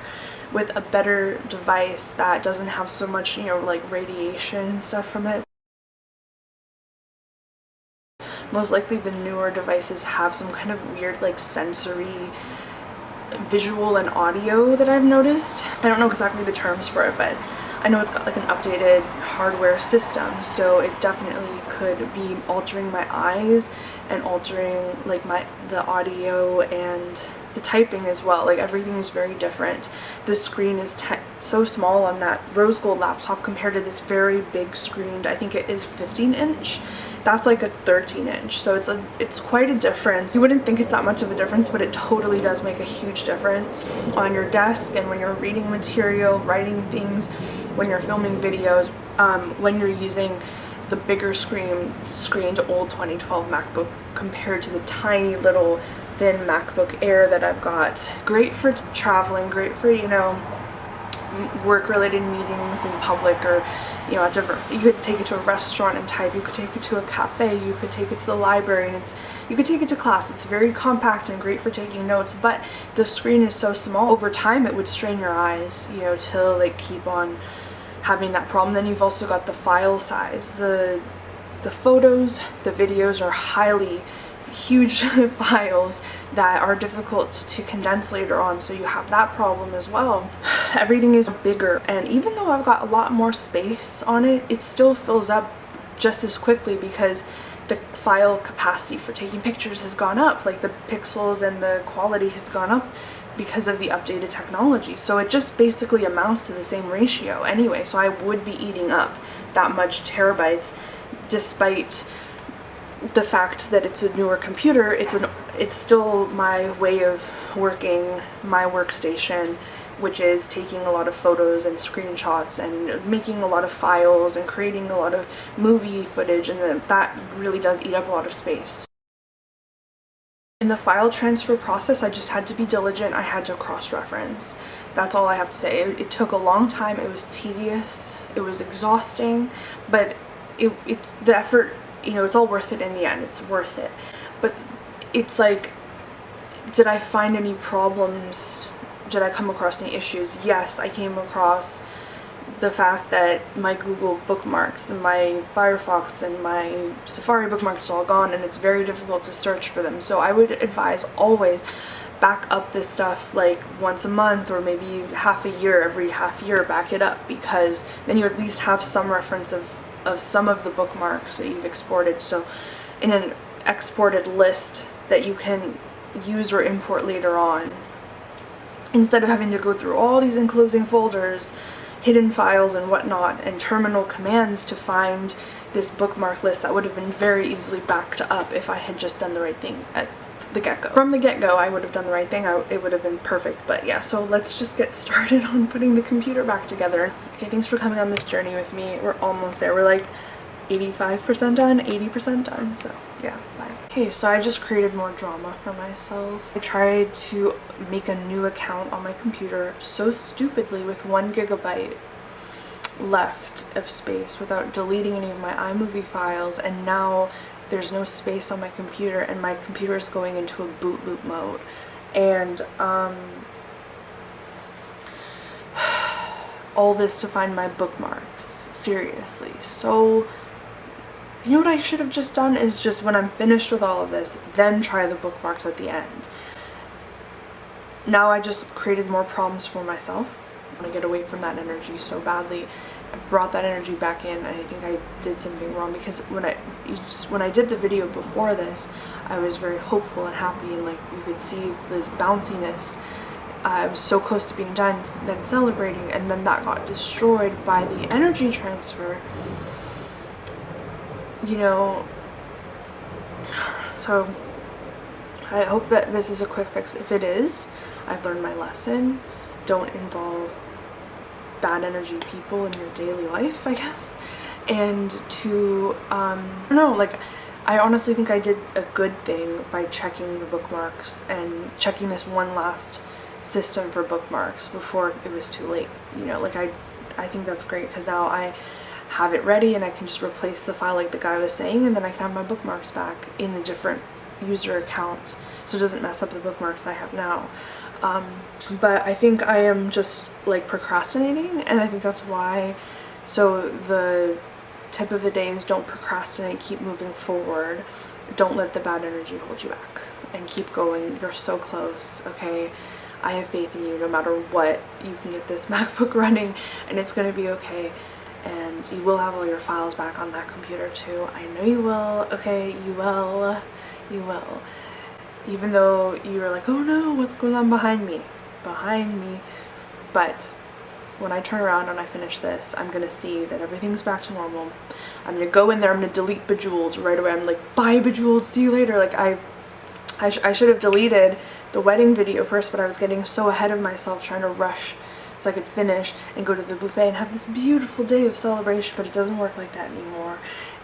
with a better device that doesn't have so much, you know, like radiation and stuff from it. Most likely the newer devices have some kind of weird like sensory visual and audio that I've noticed. I don't know exactly the terms for it, but I know it's got like an updated hardware system, so it definitely could be altering my eyes and altering like the audio and the typing as well. Like everything is very different. The screen is so small on that rose gold laptop compared to this very big screen. I think it is 15-inch. That's like a 13-inch, so it's quite a difference. You wouldn't think it's that much of a difference, but it totally does make a huge difference on your desk and when you're reading material, writing things, when you're filming videos, when you're using the bigger screened old 2012 MacBook compared to the tiny little thin MacBook Air that I've got. Great for traveling, great for, you know, work-related meetings in public, or you know, you could take it to a restaurant and type, you could take it to a cafe, you could take it to the library, and you could take it to class. It's very compact and great for taking notes, but the screen is so small. Over time it would strain your eyes, you know, to like keep on having that problem. Then you've also got the file size. The photos, the videos are highly huge files that are difficult to condense later on, so you have that problem as well. Everything is bigger, and even though I've got a lot more space on it, it still fills up just as quickly because the file capacity for taking pictures has gone up, like the pixels and the quality has gone up because of the updated technology. So it just basically amounts to the same ratio anyway, so I would be eating up that much terabytes despite the fact that it's a newer computer. It's still my way of working, my workstation, which is taking a lot of photos and screenshots and making a lot of files and creating a lot of movie footage, and that really does eat up a lot of space. In the file transfer process, I just had to be diligent. I had to cross-reference. That's all I have to say. It took a long time. It was tedious. It was exhausting, but the effort, you know, it's all worth it in the end. It's worth it. But it's like, did I find any problems? Did I come across any issues? Yes, I came across the fact that my Google bookmarks and my Firefox and my Safari bookmarks are all gone, and it's very difficult to search for them. So I would advise always back up this stuff like once a month, or maybe every half year back it up, because then you at least have some reference of some of the bookmarks that you've exported, so in an exported list that you can use or import later on, instead of having to go through all these enclosing folders, hidden files and whatnot, and terminal commands to find this bookmark list that would have been very easily backed up if I had just done the right thing at the get-go. From the get-go, I would have done the right thing. It would have been perfect. But yeah, so let's just get started on putting the computer back together. Okay, thanks for coming on this journey with me. We're almost there. We're like 85% done, 80% done. So yeah, bye. Okay, so I just created more drama for myself. I tried to make a new account on my computer so stupidly with 1 GB left of space without deleting any of my iMovie files, and now there's no space on my computer, and my computer is going into a boot loop mode. And all this to find my bookmarks. Seriously. So, you know what I should have just done is just when I'm finished with all of this, then try the bookmarks at the end. Now I just created more problems for myself. I want to get away from that energy so badly. I brought that energy back in, and I think I did something wrong, because when I did the video before this, I was very hopeful and happy, and like you could see this bounciness. I was so close to being done, then celebrating, and then that got destroyed by the energy transfer. You know, so I hope that this is a quick fix. If it is, I've learned my lesson. Don't involve bad energy people in your daily life, I guess. And to, I don't know, like, I honestly think I did a good thing by checking the bookmarks and checking this one last system for bookmarks before it was too late. You know, like, I think that's great, because now I have it ready and I can just replace the file like the guy was saying, and then I can have my bookmarks back in a different user account, so it doesn't mess up the bookmarks I have now. But I think I am just like procrastinating, and I think that's why. So the tip of the day is don't procrastinate, keep moving forward, don't let the bad energy hold you back, and keep going. You're so close, okay? I have faith in you. No matter what, you can get this MacBook running, and it's gonna be okay. And you will have all your files back on that computer too. I know you will, okay? You will. You will. Even though you were like, oh no, what's going on behind me? Behind me. But when I turn around and I finish this, I'm gonna see that everything's back to normal. I'm gonna go in there, I'm gonna delete Bejeweled right away. I'm like, bye Bejeweled, see you later. Like, I should have deleted the wedding video first, but I was getting so ahead of myself trying to rush so I could finish and go to the buffet and have this beautiful day of celebration. But it doesn't work like that anymore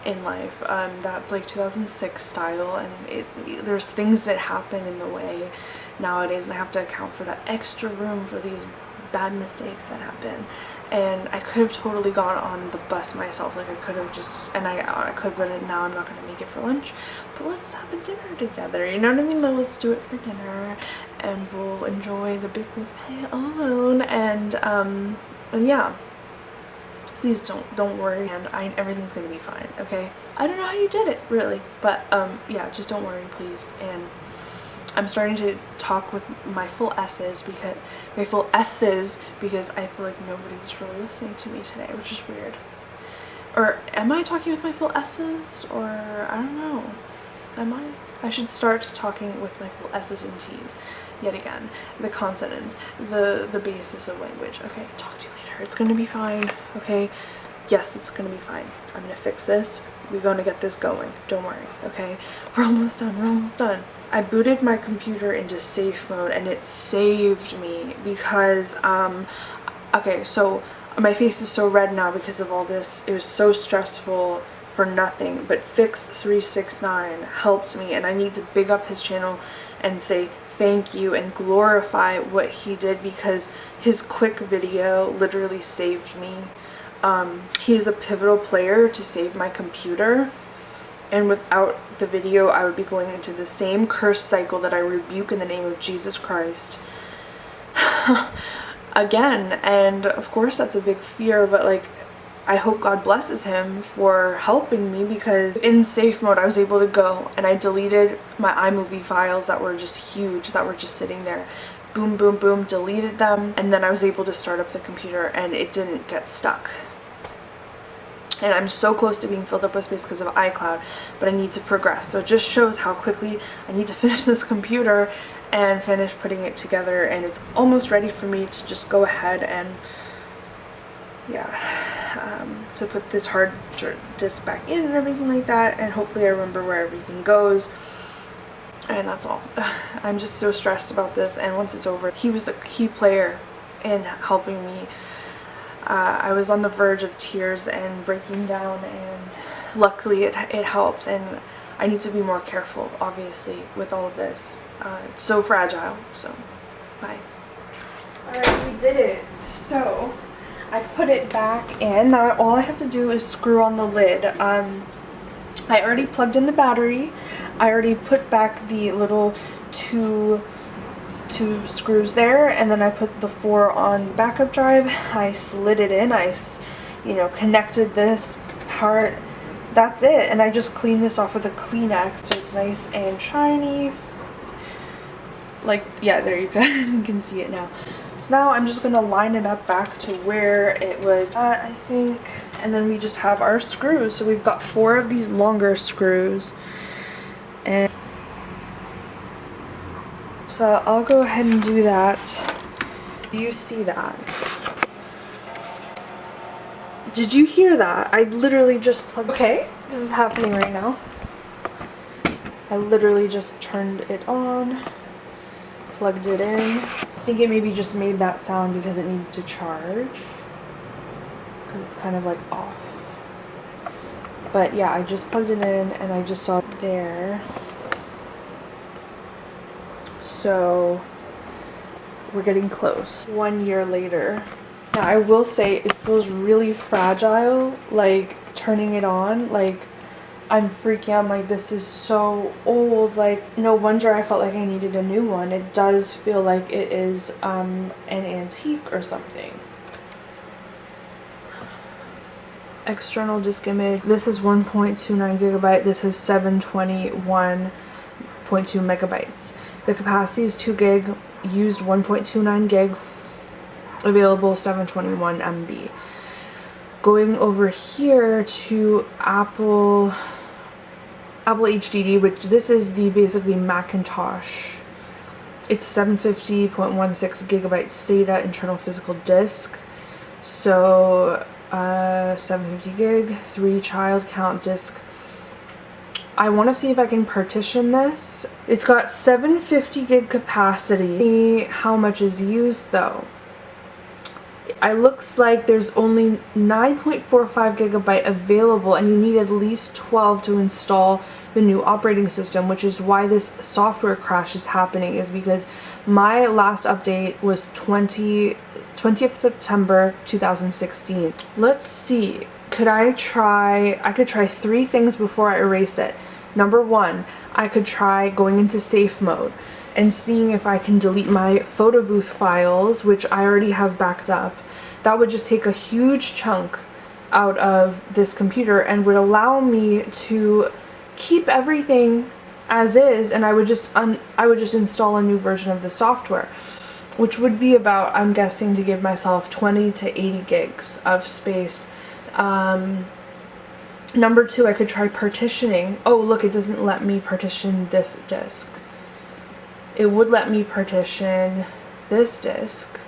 in life. That's like 2006 style, and there's things that happen in the way nowadays, and I have to account for that extra room for these bad mistakes that happen. And I could have totally gone on the bus myself, like I could have just, and I could, but now I'm not going to make it for lunch. But let's have a dinner together, you know what I mean? Let's do it for dinner, and we'll enjoy the big buffet alone. And yeah, please don't worry, and everything's gonna be fine, okay? I don't know how you did it, really, but yeah, just don't worry, please. And I'm starting to talk with my full S's because I feel like nobody's really listening to me today, which is weird. Or am I talking with my full S's? Or I don't know. Am I? I should start talking with my full S's and T's yet again. The consonants, the basis of language. Okay, talk to you later. It's gonna be fine. Okay. Yes, it's gonna be fine. I'm gonna fix this. We're gonna get this going. Don't worry. Okay. We're almost done. We're almost done. I booted my computer into safe mode and it saved me because okay, so my face is so red now because of all this. It was so stressful for nothing, but Fix369 helped me, and I need to big up his channel and say thank you and glorify what he did, because his quick video literally saved me. He is a pivotal player to save my computer, and without the video I would be going into the same curse cycle that I rebuke in the name of Jesus Christ again. And of course that's a big fear, but like, I hope God blesses him for helping me, because in safe mode I was able to go and I deleted my iMovie files that were just huge, that were just sitting there. Boom, boom, boom, deleted them, and then I was able to start up the computer and it didn't get stuck. And I'm so close to being filled up with space because of iCloud, but I need to progress. So it just shows how quickly I need to finish this computer and finish putting it together, and it's almost ready for me to just go ahead and to put this hard disk back in and everything like that, and hopefully I remember where everything goes. And that's all. I'm just so stressed about this, and once it's over, he was a key player in helping me. I was on the verge of tears and breaking down, and luckily it helped, and I need to be more careful, obviously, with all of this. It's so fragile, so bye. Alright, we did it. So I put it back in. Now all I have to do is screw on the lid. I already plugged in the battery. I already put back the little two 2 screws there, and then I put the 4 on the backup drive. I slid it in, you know, connected this part. That's it, and I just cleaned this off with a Kleenex so it's nice and shiny. Like, yeah, there you go. You can see it now. So now I'm just gonna line it up back to where it was at, I think. And then we just have our screws. So we've got 4 of these longer screws. And so I'll go ahead and do that. Do you see that? Did you hear that? I literally just plugged. Okay, this is happening right now. I literally just turned it on, plugged it in. I think it maybe just made that sound because it needs to charge, because it's kind of like off. But yeah, I just plugged it in and I just saw it there. So we're getting close. 1 year later. Now, I will say it feels really fragile, like turning it on. Like, I'm freaking out. I'm like, this is so old. Like, no wonder I felt like I needed a new one. It does feel like it is an antique or something. External disk image. This is 1.29 gigabyte. This is 721.2 megabytes. The capacity is 2 gig. Used 1.29 gig. Available 721 MB. Going over here to Apple HDD, which this is the basically Macintosh. It's 750.16 gigabyte SATA internal physical disk. So 750 gig, 3 child count disk. I want to see if I can partition this. It's got 750 gig capacity. How much is used though? It looks like there's only 9.45 gigabyte available, and you need at least 12 to install the new operating system, which is why this software crash is happening, is because my last update was 20th September 2016. Let's see. I could try 3 things before I erase it. Number 1, I could try going into safe mode and seeing if I can delete my photo booth files, which I already have backed up. That would just take a huge chunk out of this computer and would allow me to keep everything as is, and I would just install a new version of the software, which would be about, I'm guessing, to give myself 20 to 80 gigs of space. Number 2, I could try partitioning. Oh, look, it doesn't let me partition this disk. It would let me partition this disk.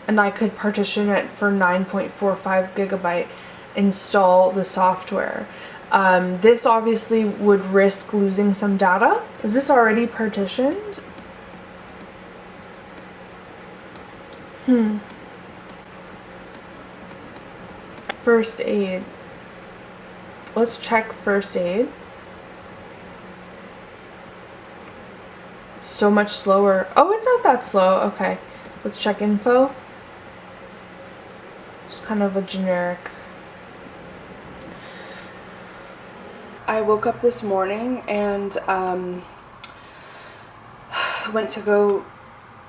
And I could partition it for 9.45 gigabyte, install the software. This obviously would risk losing some data. Is this already partitioned? First aid. Let's check first aid. So much slower. Oh, it's not that slow. Okay. Let's check info. Just kind of a generic. I woke up this morning and went to go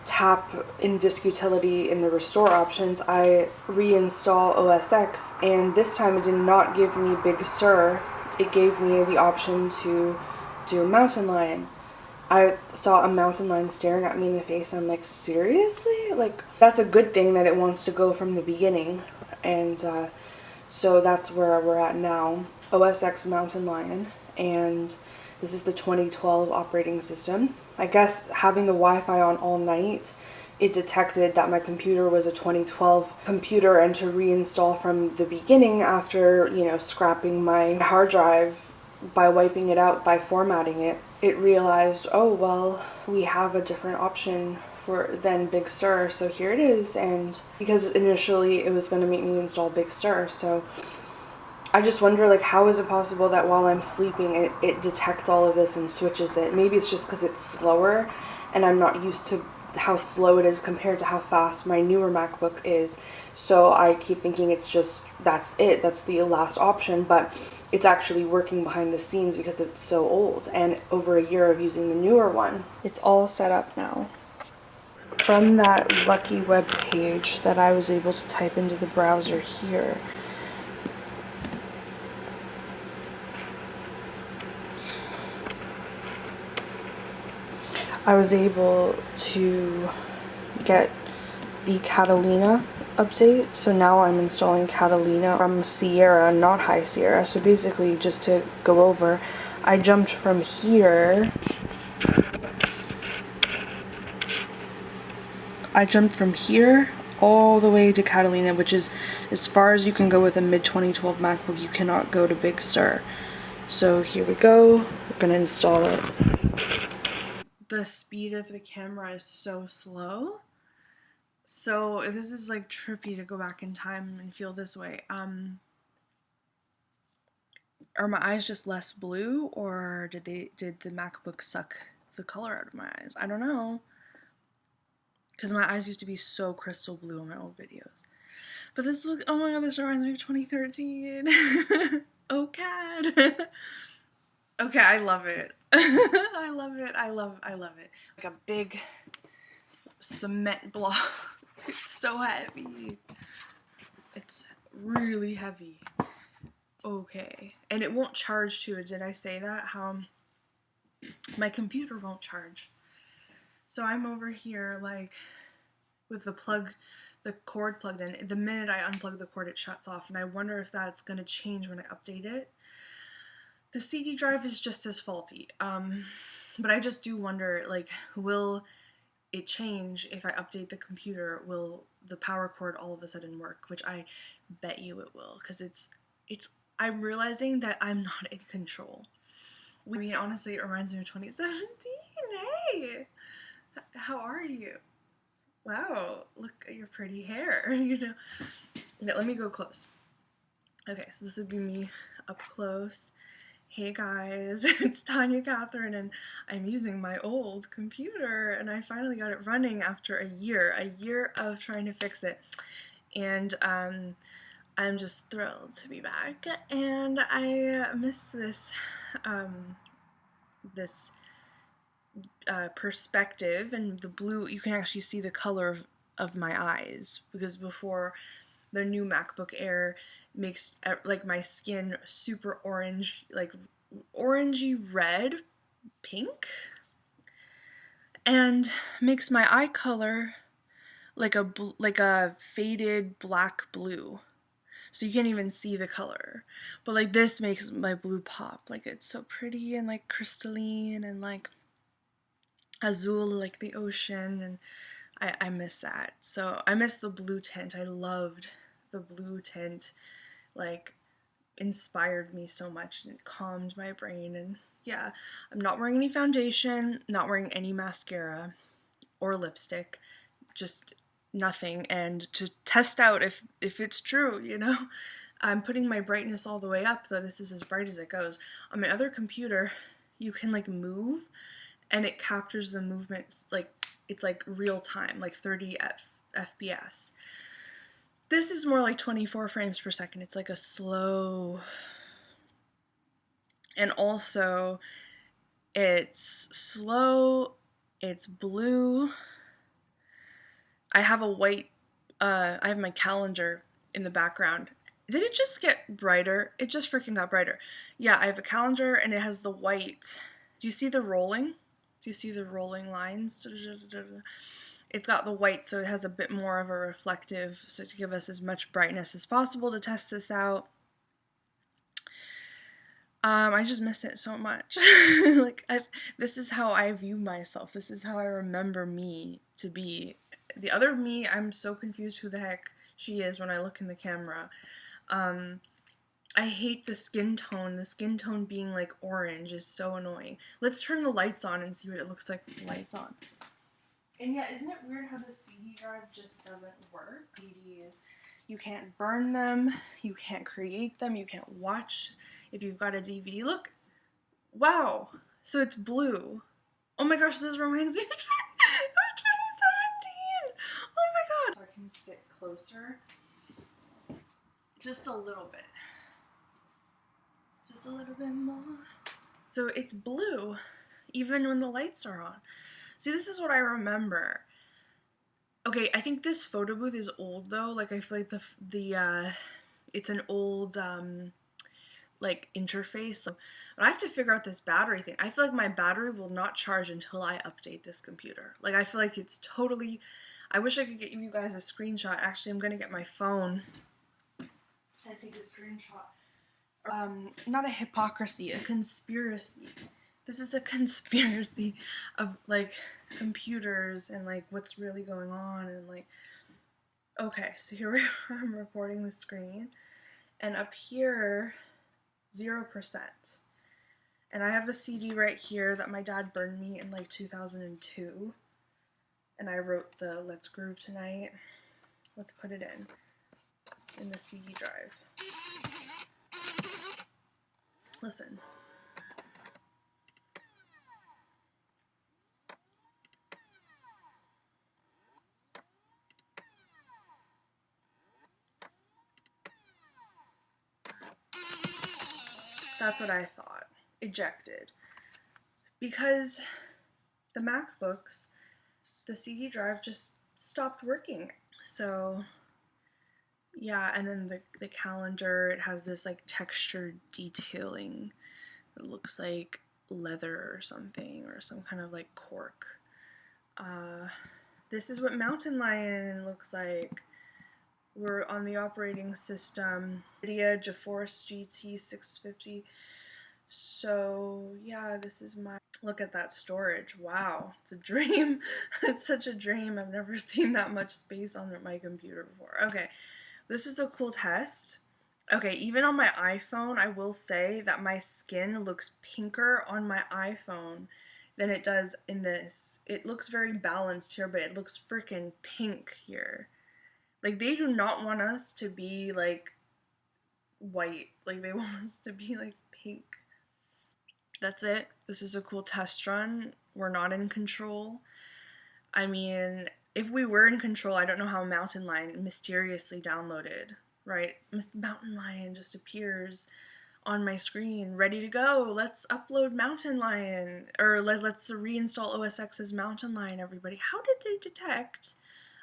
tap in disk utility in the restore options. I reinstall OSX, and this time it did not give me Big Sur. It gave me the option to do a mountain lion. I saw a mountain lion staring at me in the face, and I'm like, seriously? Like, that's a good thing that it wants to go from the beginning. And so that's where we're at now. OSX mountain lion, and this is the 2012 operating system. I guess having the Wi-Fi on all night, it detected that my computer was a 2012 computer, and to reinstall from the beginning after, you know, scrapping my hard drive by wiping it out, by formatting it, it realized, oh, well, we have a different option than Big Sur, so here it is. And because initially it was going to make me install Big Sur, so I just wonder, like, how is it possible that while I'm sleeping it detects all of this and switches it? Maybe it's just because it's slower and I'm not used to how slow it is compared to how fast my newer MacBook is. So I keep thinking it's just, that's it, that's the last option. But it's actually working behind the scenes because it's so old, and over a year of using the newer one, it's all set up now. From that lucky web page that I was able to type into the browser here, I was able to get the Catalina update. So now I'm installing Catalina from Sierra, not High Sierra. So basically, just to go over, I jumped from here. All the way to Catalina, which is as far as you can go with a mid-2012 MacBook. You cannot go to Big Sur. So here we go. We're gonna install it. The speed of the camera is so slow. So this is like trippy to go back in time and feel this way. Are my eyes just less blue, or did the MacBook suck the color out of my eyes? I don't know. Because my eyes used to be so crystal blue in my old videos. But this look, oh my god, this reminds me of 2013. Oh, CAD. Okay, I love it. I love it. I love it. Like a big cement block. It's so heavy. It's really heavy. Okay. And it won't charge too. Did I say that? How my computer won't charge. So I'm over here like with the cord plugged in. The minute I unplug the cord, it shuts off, and I wonder if that's going to change when I update it. The CD drive is just as faulty, but I just do wonder, like, will it change if I update the computer? Will the power cord all of a sudden work? Which I bet you it will, because I'm realizing that I'm not in control. I mean, honestly, it reminds me of 2017. Hey, how are you? Wow, look at your pretty hair, you know. Okay, let me go close. Okay, so this would be me up close. Hey guys, it's Tanya Catherine, and I'm using my old computer, and I finally got it running after a year of trying to fix it. And I'm just thrilled to be back, and I miss this perspective, and the blue, you can actually see the color of my eyes, because before, the new MacBook Air makes like my skin super orange, like orangey red, pink, and makes my eye color like a faded black blue. So you can't even see the color. But like this makes my blue pop. Like it's so pretty and like crystalline and like azul, like the ocean, and I miss that. So I miss the blue tint. I loved the blue tint, like inspired me so much, and it calmed my brain. And yeah, I'm not wearing any foundation, not wearing any mascara or lipstick, just nothing, and to test out if it's true, you know. I'm putting my brightness all the way up, though this is as bright as it goes. On my other computer, you can like move, and it captures the movement, like it's like real time, like 30 FPS. This is more like 24 frames per second. It's like a slow, and also it's slow, it's blue. I have a white, I have my calendar in the background. Did it just get brighter? It just freaking got brighter. Yeah, I have a calendar, and it has the white. Do you see the rolling? Do you see the rolling lines? It's got the white, so it has a bit more of a reflective, so to give us as much brightness as possible to test this out. I just miss it so much. Like, this is how I view myself. This is how I remember me to be. The other me, I'm so confused who the heck she is when I look in the camera. I hate the skin tone. The skin tone being like orange is so annoying. Let's turn the lights on and see what it looks like with the lights on. And yeah, isn't it weird how the CD drive just doesn't work? CDs, you can't burn them, you can't create them, you can't watch if you've got a DVD. Look, wow, so it's blue. Oh my gosh, this reminds me of 2017. Oh my god. So I can sit closer, just a little bit. Just a little bit more. So it's blue, even when the lights are on. See, this is what I remember. Okay, I think this photo booth is old though. Like I feel like it's an old like interface. But I have to figure out this battery thing. I feel like my battery will not charge until I update this computer. Like I feel like it's totally. I wish I could get you guys a screenshot. Actually, I'm gonna get my phone to take a screenshot. Not a hypocrisy, a conspiracy. This is a conspiracy of like computers and like what's really going on and like. Okay, so here I'm recording the screen, and up here, 0%. And I have a CD right here that my dad burned me in like 2002, and I wrote the Let's Groove Tonight. Let's put it in the CD drive. Listen. That's what I thought. Ejected. Because the MacBooks, the CD drive just stopped working. So yeah, and then the calendar, it has this like textured detailing that looks like leather or something, or some kind of like cork. This is what Mountain Lion looks like. We're on the operating system NVIDIA GeForce GT 650. So yeah, this is my look at that storage. Wow, it's a dream. It's such a dream. I've never seen that much space on my computer before. Okay, this is a cool test. Okay, even on my iPhone, I will say that my skin looks pinker on my iPhone than it does in this. It looks very balanced here, but it looks freaking pink here. Like, they do not want us to be, like, white. Like, they want us to be, like, pink. That's it. This is a cool test run. We're not in control. I mean, if we were in control, I don't know how Mountain Lion mysteriously downloaded, right? Mountain Lion just appears on my screen, ready to go. Let's upload Mountain Lion, or let's reinstall OSX as Mountain Lion, everybody. How did they detect?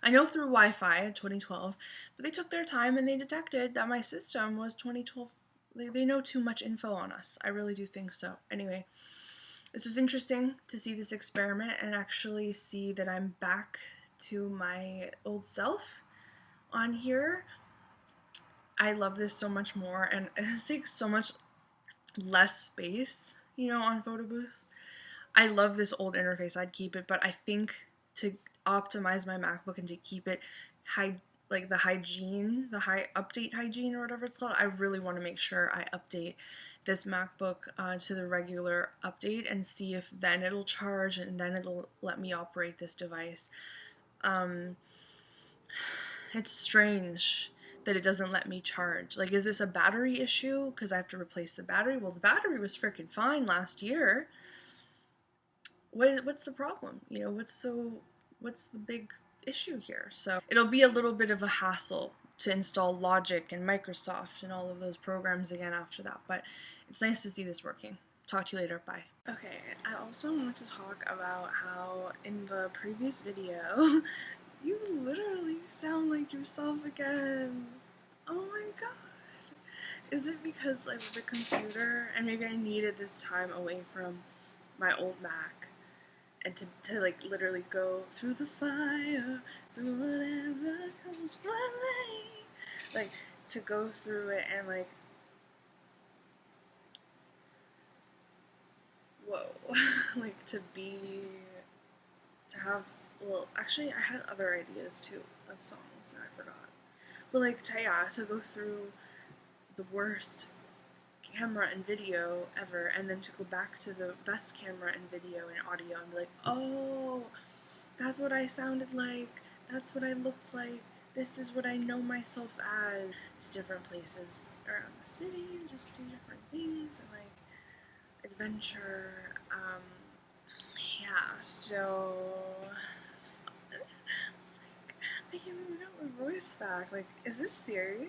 I know through Wi-Fi in 2012, but they took their time and they detected that my system was 2012. They know too much info on us. I really do think so. Anyway, this was interesting to see this experiment and actually see that I'm back to my old self on here. I love this so much more, and it takes so much less space, you know, on Photo Booth. I love this old interface. I'd keep it, but I think to optimize my MacBook and to keep it like the hygiene, the high update hygiene or whatever it's called, I really want to make sure I update this MacBook to the regular update and see if then it'll charge and then it'll let me operate this device. It's strange that it doesn't let me charge. Like, is this a battery issue? Because I have to replace the battery? Well, the battery was freaking fine last year. What's the problem? You know, what's the big issue here? So it'll be a little bit of a hassle to install Logic and Microsoft and all of those programs again after that, but it's nice to see this working. Talk to you later. Bye. Okay, I also want to talk about how in the previous video you literally sound like yourself again. Oh my god. Is it because of the computer? And maybe I needed this time away from my old Mac and to like literally go through the fire, through whatever comes my way. Like, to go through it and like, whoa. Like, to have, well, actually I had other ideas too of songs and I forgot. But like, to go through the worst camera and video ever and then to go back to the best camera and video and audio and be like, oh, that's what I sounded like, that's what I looked like, this is what I know myself as. It's different places around the city and just do different things and like adventure. Yeah, so like, I can't even get my voice back. Like, is this serious?